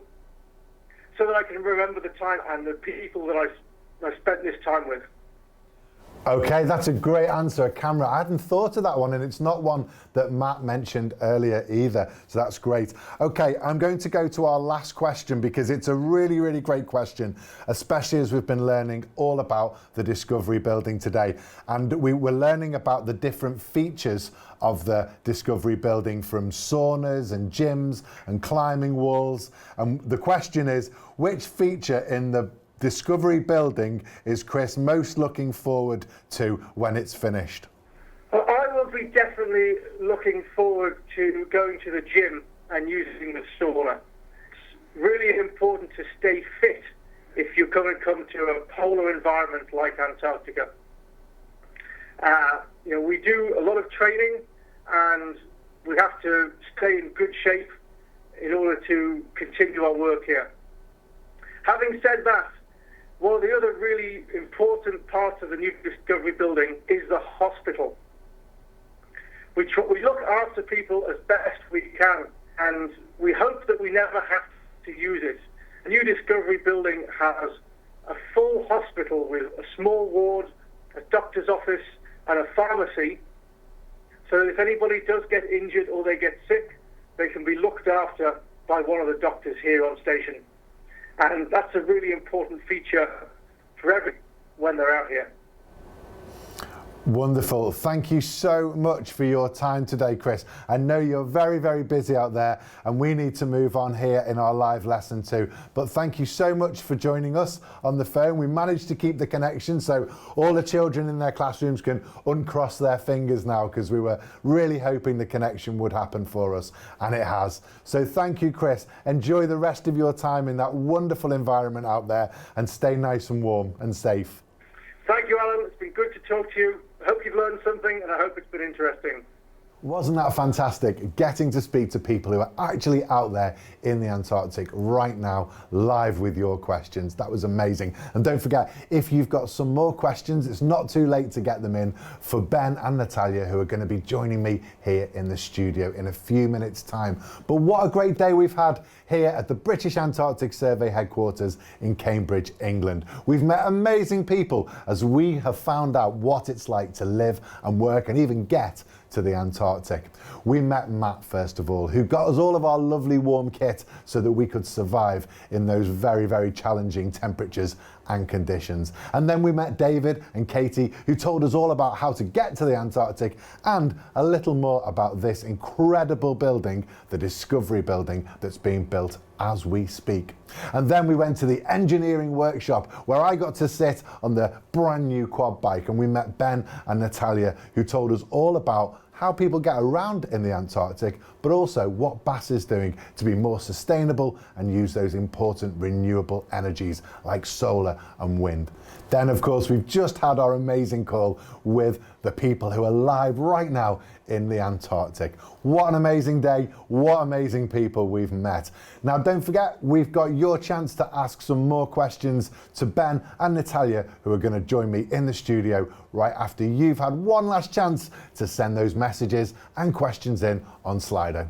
H: so that I can remember the time and the people that I spent this time with.
A: Okay, that's a great answer, a camera. I hadn't thought of that one, and it's not one that Matt mentioned earlier either, so that's great. Okay, I'm going to go to our last question because it's a really, really great question, especially as we've been learning all about the Discovery Building today. And we were learning about the different features of the Discovery Building, from saunas and gyms and climbing walls. And the question is, which feature in the Discovery Building is Chris most looking forward to when it's finished?
H: Well, I will be definitely looking forward to going to the gym and using the sauna. It's really important to stay fit if you're going to come to a polar environment like Antarctica. We do a lot of training and we have to stay in good shape in order to continue our work here. Having said that, one of the other really important parts of the new Discovery Building is the hospital. We look after people as best we can, and we hope that we never have to use it. The new Discovery Building has a full hospital with a small ward, a doctor's office, and a pharmacy, so that if anybody does get injured or they get sick, they can be looked after by one of the doctors here on station. And that's a really important feature for everyone when they're out here.
A: Wonderful. Thank you so much for your time today, Chris. I know you're very, very busy out there and we need to move on here in our live lesson too. But thank you so much for joining us on the phone. We managed to keep the connection so all the children in their classrooms can uncross their fingers now, because we were really hoping the connection would happen for us, and it has. So thank you, Chris. Enjoy the rest of your time in that wonderful environment out there and stay nice and warm and safe.
H: Thank you, Alan. It's been good to talk to you. I hope you've learned something, and I hope it's been interesting.
A: Wasn't that fantastic? Getting to speak to people who are actually out there in the Antarctic right now, live with your questions. That was amazing. And don't forget, if you've got some more questions, it's not too late to get them in for Ben and Natalia, who are going to be joining me here in the studio in a few minutes' time. But what a great day we've had here at the British Antarctic Survey headquarters in Cambridge, England. We've met amazing people as we have found out what it's like to live and work and even get to the Antarctic. We met Matt first of all, who got us all of our lovely warm kit so that we could survive in those very, very challenging temperatures and conditions. And then we met David and Katie, who told us all about how to get to the Antarctic and a little more about this incredible building, the Discovery Building, that's being built as we speak. And then we went to the engineering workshop where I got to sit on the brand new quad bike, and we met Ben and Natalia, who told us all about how people get around in the Antarctic, but also what BAS is doing to be more sustainable and use those important renewable energies like solar and wind. Then, of course, we've just had our amazing call with the people who are live right now in the Antarctic. What an amazing day, what amazing people we've met. Now, don't forget, we've got your chance to ask some more questions to Ben and Natalia, who are going to join me in the studio right after you've had one last chance to send those messages and questions in on Slido.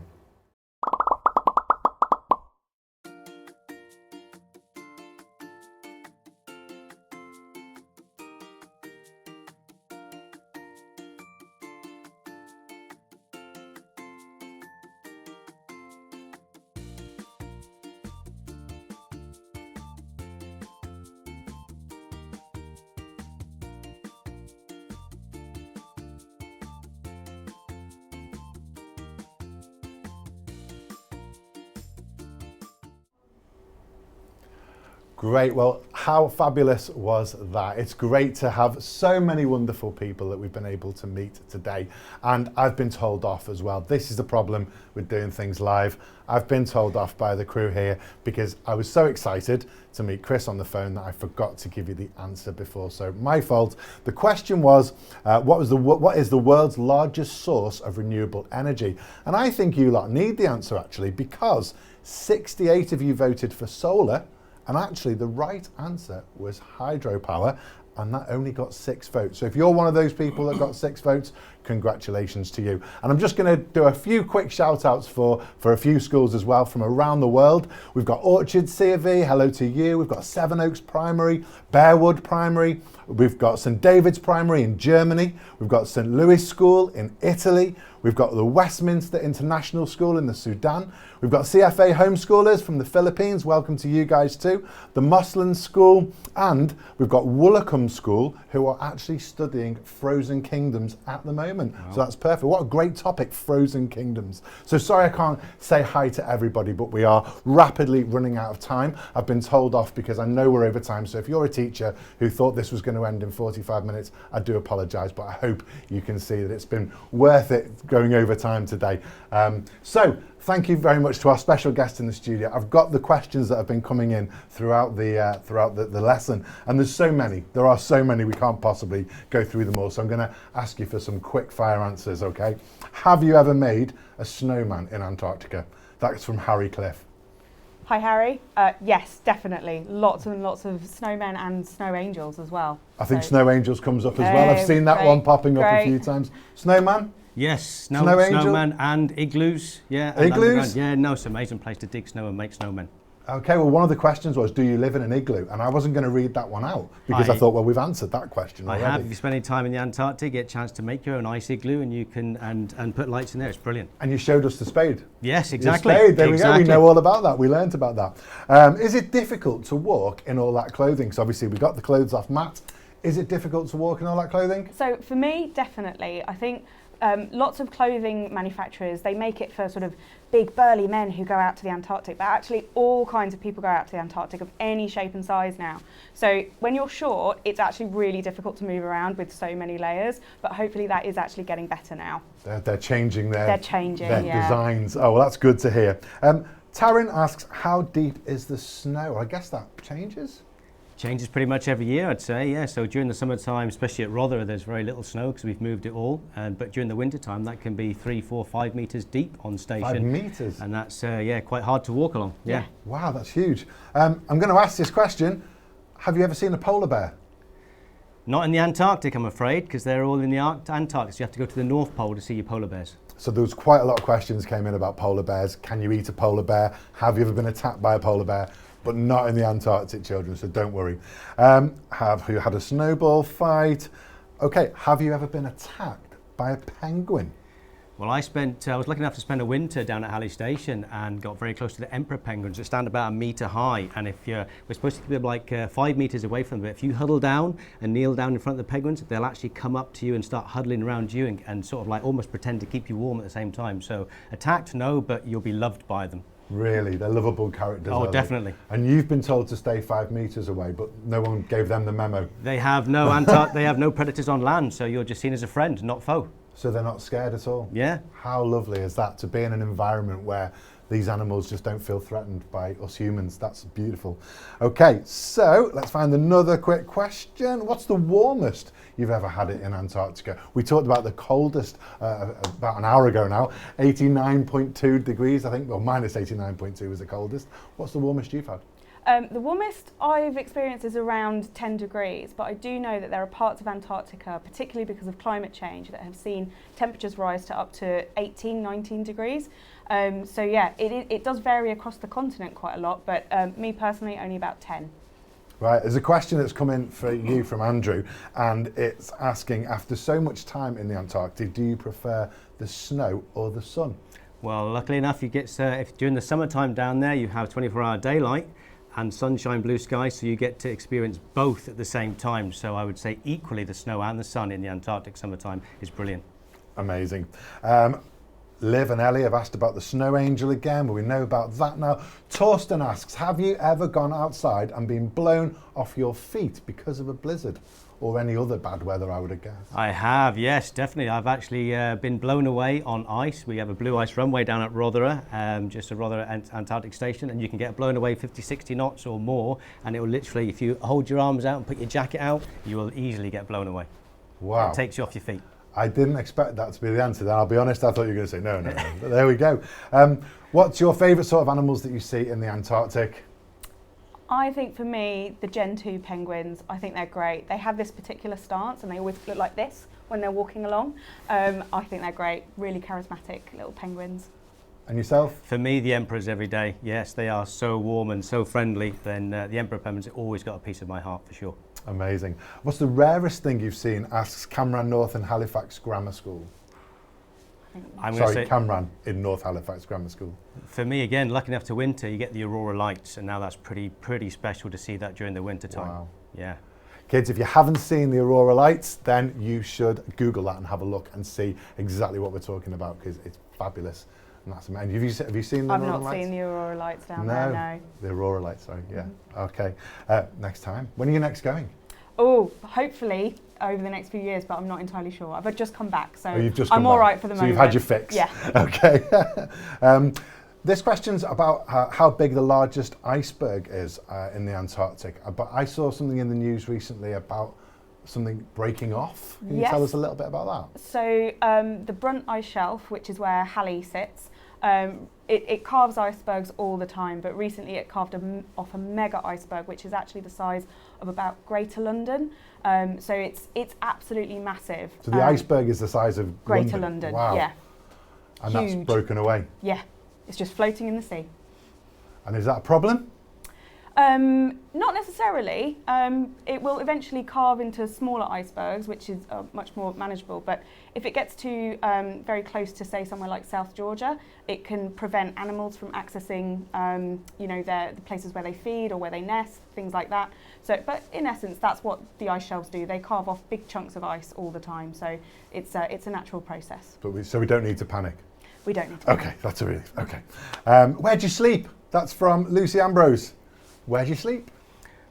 A: Great, well, how fabulous was that? It's great to have so many wonderful people that we've been able to meet today. And I've been told off as well. This is the problem with doing things live. I've been told off by the crew here because I was so excited to meet Chris on the phone that I forgot to give you the answer before. So my fault. The question was, what is the world's largest source of renewable energy? And I think you lot need the answer actually, because 68 of you voted for solar. And actually the right answer was hydropower. and that only got 6 votes. So if you're one of those people that got 6 votes, congratulations to you. And I'm just going to do a few quick shout outs for a few schools as well from around the world. We've got Orchard C of E, hello to you. We've got Sevenoaks Primary, Bearwood Primary. We've got St David's Primary in Germany. We've got St Louis School in Italy. We've got the Westminster International School in the Sudan. We've got CFA homeschoolers from the Philippines. Welcome to you guys too. The Mossland School, and we've got Woolacombe School, who are actually studying Frozen Kingdoms at the moment. Wow. So that's perfect. What a great topic, Frozen Kingdoms. So sorry I can't say hi to everybody, but we are rapidly running out of time. I've been told off because I know we're over time. So if you're a teacher who thought this was going to end in 45 minutes, I do apologise, but I hope you can see that it's been worth it going over time today. So thank you very much to our special guest in the studio. I've got the questions that have been coming in throughout the lesson, and there's so many. There are so many we can't possibly go through them all. So I'm going to ask you for some quick fire answers. Okay? Have you ever made a snowman in Antarctica? That's from Harry Cliff.
G: Hi Harry. Yes, definitely. Lots and lots of snowmen and snow angels as well.
A: I think snow angels comes up as well. I've seen that one popping up a few times. Snowman?
J: Yes,
A: snow angel?
J: snowman and igloos. Yeah,
A: igloos?
J: Yeah, no, it's an amazing place to dig snow and make snowmen.
A: Okay, well, one of the questions was, do you live in an igloo? And I wasn't going to read that one out because I thought, well, we've answered that question already.
J: I have. If you spend any time in the Antarctic, get a chance to make your own ice igloo, and you can and put lights in there. It's brilliant.
A: And you showed us the spade.
J: Yes, exactly.
A: The spade. There we go. We know all about that. We learnt about that. Is it difficult to walk in all that clothing? So obviously we got the clothes off Matt. Is it difficult to walk in all that clothing?
G: So for me, definitely. I think lots of clothing manufacturers, they make it for sort of big burly men who go out to the Antarctic, but actually all kinds of people go out to the Antarctic of any shape and size now. So when you're short, it's actually really difficult to move around with so many layers, but hopefully that is actually getting better now.
A: They're changing their designs. Oh, well, that's good to hear. Taryn asks, how deep is the snow? I guess that changes?
J: Changes pretty much every year, I'd say, yeah. So during the summertime, especially at Rothera, there's very little snow because we've moved it all. But during the wintertime, that can be 3, 4, 5 metres deep on station.
A: 5 metres?
J: And that's, quite hard to walk along, yeah.
A: Wow, that's huge. I'm going to ask this question. Have you ever seen a polar bear?
J: Not in the Antarctic, I'm afraid, because they're all in the Antarctic. So you have to go to the North Pole to see your polar bears.
A: So there was quite a lot of questions came in about polar bears. Can you eat a polar bear? Have you ever been attacked by a polar bear? But not in the Antarctic, children, so don't worry. Have you had a snowball fight? Okay, have you ever been attacked by a penguin?
J: Well, I was lucky enough to spend a winter down at Halley Station and got very close to the emperor penguins that stand about 1 metre high. And we're supposed to be like 5 metres away from them, but if you huddle down and kneel down in front of the penguins, they'll actually come up to you and start huddling around you and sort of like almost pretend to keep you warm at the same time. So attacked, no, but you'll be loved by them.
A: Really, they're lovable characters.
J: Oh, definitely.
A: And you've been told to stay 5 metres away, but no one gave them the memo.
J: They have no they have no predators on land, so you're just seen as a friend, not foe.
A: So they're not scared at all?
J: Yeah.
A: How lovely is that, to be in an environment where these animals just don't feel threatened by us humans? That's beautiful. Okay, so let's find another quick question. What's the warmest you've ever had it in Antarctica? We talked about the coldest about an hour ago now, 89.2 degrees, I think, well, minus 89.2 was the coldest. What's the warmest you've had?
G: The warmest I've experienced is around 10 degrees, but I do know that there are parts of Antarctica, particularly because of climate change, that have seen temperatures rise to up to 18, 19 degrees. So yeah, it does vary across the continent quite a lot, but me personally, only about 10.
A: Right, there's a question that's come in for you from Andrew, and it's asking, after so much time in the Antarctic, do you prefer the snow or the sun?
J: Well, luckily enough, you get if during the summertime down there, you have 24-hour daylight and sunshine, blue skies, so you get to experience both at the same time. So I would say equally the snow and the sun in the Antarctic summertime is brilliant.
A: Amazing. Liv and Ellie have asked about the snow angel again, but we know about that now. Torsten asks, have you ever gone outside and been blown off your feet because of a blizzard or any other bad weather, I would have guessed?
J: I have, yes, definitely. I've actually been blown away on ice. We have a blue ice runway down at Rothera, just a Rothera Antarctic Station, and you can get blown away 50, 60 knots or more, and it will literally, if you hold your arms out and put your jacket out, you will easily get blown away.
A: Wow.
J: It takes you off your feet.
A: I didn't expect that to be the answer. Then I'll be honest, I thought you were going to say no. But there we go. What's your favourite sort of animals that you see in the Antarctic?
G: I think for me, the Gen 2 penguins, I think they're great. They have this particular stance and they always look like this when they're walking along. I think they're great, really charismatic little penguins.
A: And yourself?
J: For me, the emperors every day. Yes, they are so warm and so friendly. Then the emperor penguins always got a piece of my heart for sure.
A: Amazing. What's the rarest thing you've seen? Asks Camran North and Halifax Grammar School. Camran in North Halifax Grammar School.
J: For me, again, lucky enough to winter, you get the aurora lights, and now that's pretty special to see that during the winter time.
A: Wow.
J: Yeah.
A: Kids, if you haven't seen the aurora lights, then you should Google that and have a look and see exactly what we're talking about, because it's fabulous. And that's amazing. Have you seen the
G: I've
A: aurora
G: not
A: lights?
G: seen the aurora lights down there, no.
A: The aurora lights, sorry, yeah. Okay. Next time. When are you next going?
G: Oh, hopefully over the next few years, but I'm not entirely sure. I've just come back, so
A: you've just come
G: I'm all
A: back.
G: right for the moment.
A: So you've had your fix?
G: Yeah.
A: Okay. This question's about how big the largest iceberg is in the Antarctic. But I saw something in the news recently about something breaking off. Can you tell us a little bit about that?
G: So the Brunt ice shelf, which is where Halley sits, it carves icebergs all the time, but recently it carved off a mega iceberg, which is actually the size of about Greater London. So it's absolutely massive.
A: So the iceberg is the size of
G: Greater London.
A: Wow.
G: Yeah.
A: And
G: Huge.
A: that's broken away?
G: Yeah, it's just floating in the sea.
A: And is that a problem?
G: Not necessarily. It will eventually carve into smaller icebergs, which is much more manageable. But if it gets to very close to, say, somewhere like South Georgia, it can prevent animals from accessing, the places where they feed or where they nest, things like that. So, but in essence, that's what the ice shelves do. They carve off big chunks of ice all the time. So it's a natural process.
A: But so we don't need to panic?
G: We don't need to panic.
A: Okay, that's a relief. Okay. Where do you sleep? That's from Lucy Ambrose. Where do you sleep?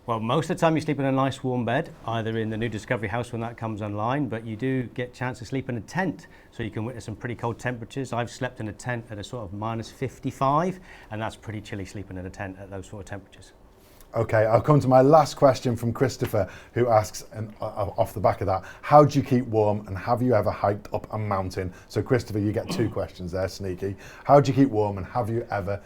J: Well, most of the time you sleep in a nice warm bed, either in the new Discovery House when that comes online, but you do get a chance to sleep in a tent, so you can witness some pretty cold temperatures. I've slept in a tent at a sort of minus 55, and that's pretty chilly sleeping in a tent at those sort of temperatures.
A: Okay, I'll come to my last question from Christopher, who asks, off the back of that, how do you keep warm and have you ever hiked up a mountain? So Christopher, you get two questions there, sneaky. How do you keep warm and have you ever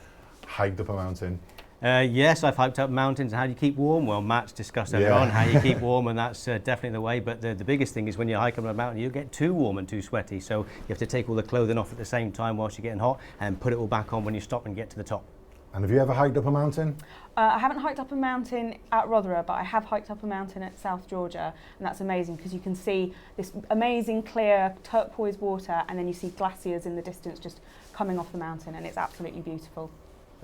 A: hiked up a mountain?
J: Yes, I've hiked up mountains. How do you keep warm? Well, Matt's discussed earlier on how you keep warm, and that's definitely the way. But the biggest thing is when you hike up a mountain, you get too warm and too sweaty. So you have to take all the clothing off at the same time whilst you're getting hot and put it all back on when you stop and get to the top.
A: And have you ever hiked up a mountain?
G: I haven't hiked up a mountain at Rothera, but I have hiked up a mountain at South Georgia, and that's amazing because you can see this amazing clear turquoise water, and then you see glaciers in the distance just coming off the mountain, and it's absolutely beautiful.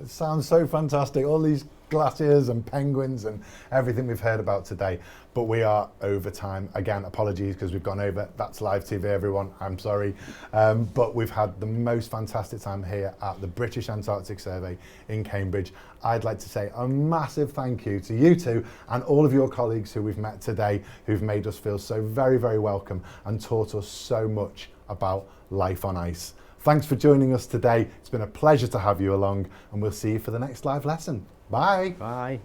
A: It sounds so fantastic, all these glaciers and penguins and everything we've heard about today. But we are over time. Again, apologies because we've gone over. That's live TV, everyone. I'm sorry. But we've had the most fantastic time here at the British Antarctic Survey in Cambridge. I'd like to say a massive thank you to you two and all of your colleagues who we've met today, who've made us feel so very, very welcome and taught us so much about life on ice. Thanks for joining us today. It's been a pleasure to have you along, and we'll see you for the next live lesson. Bye.
J: Bye.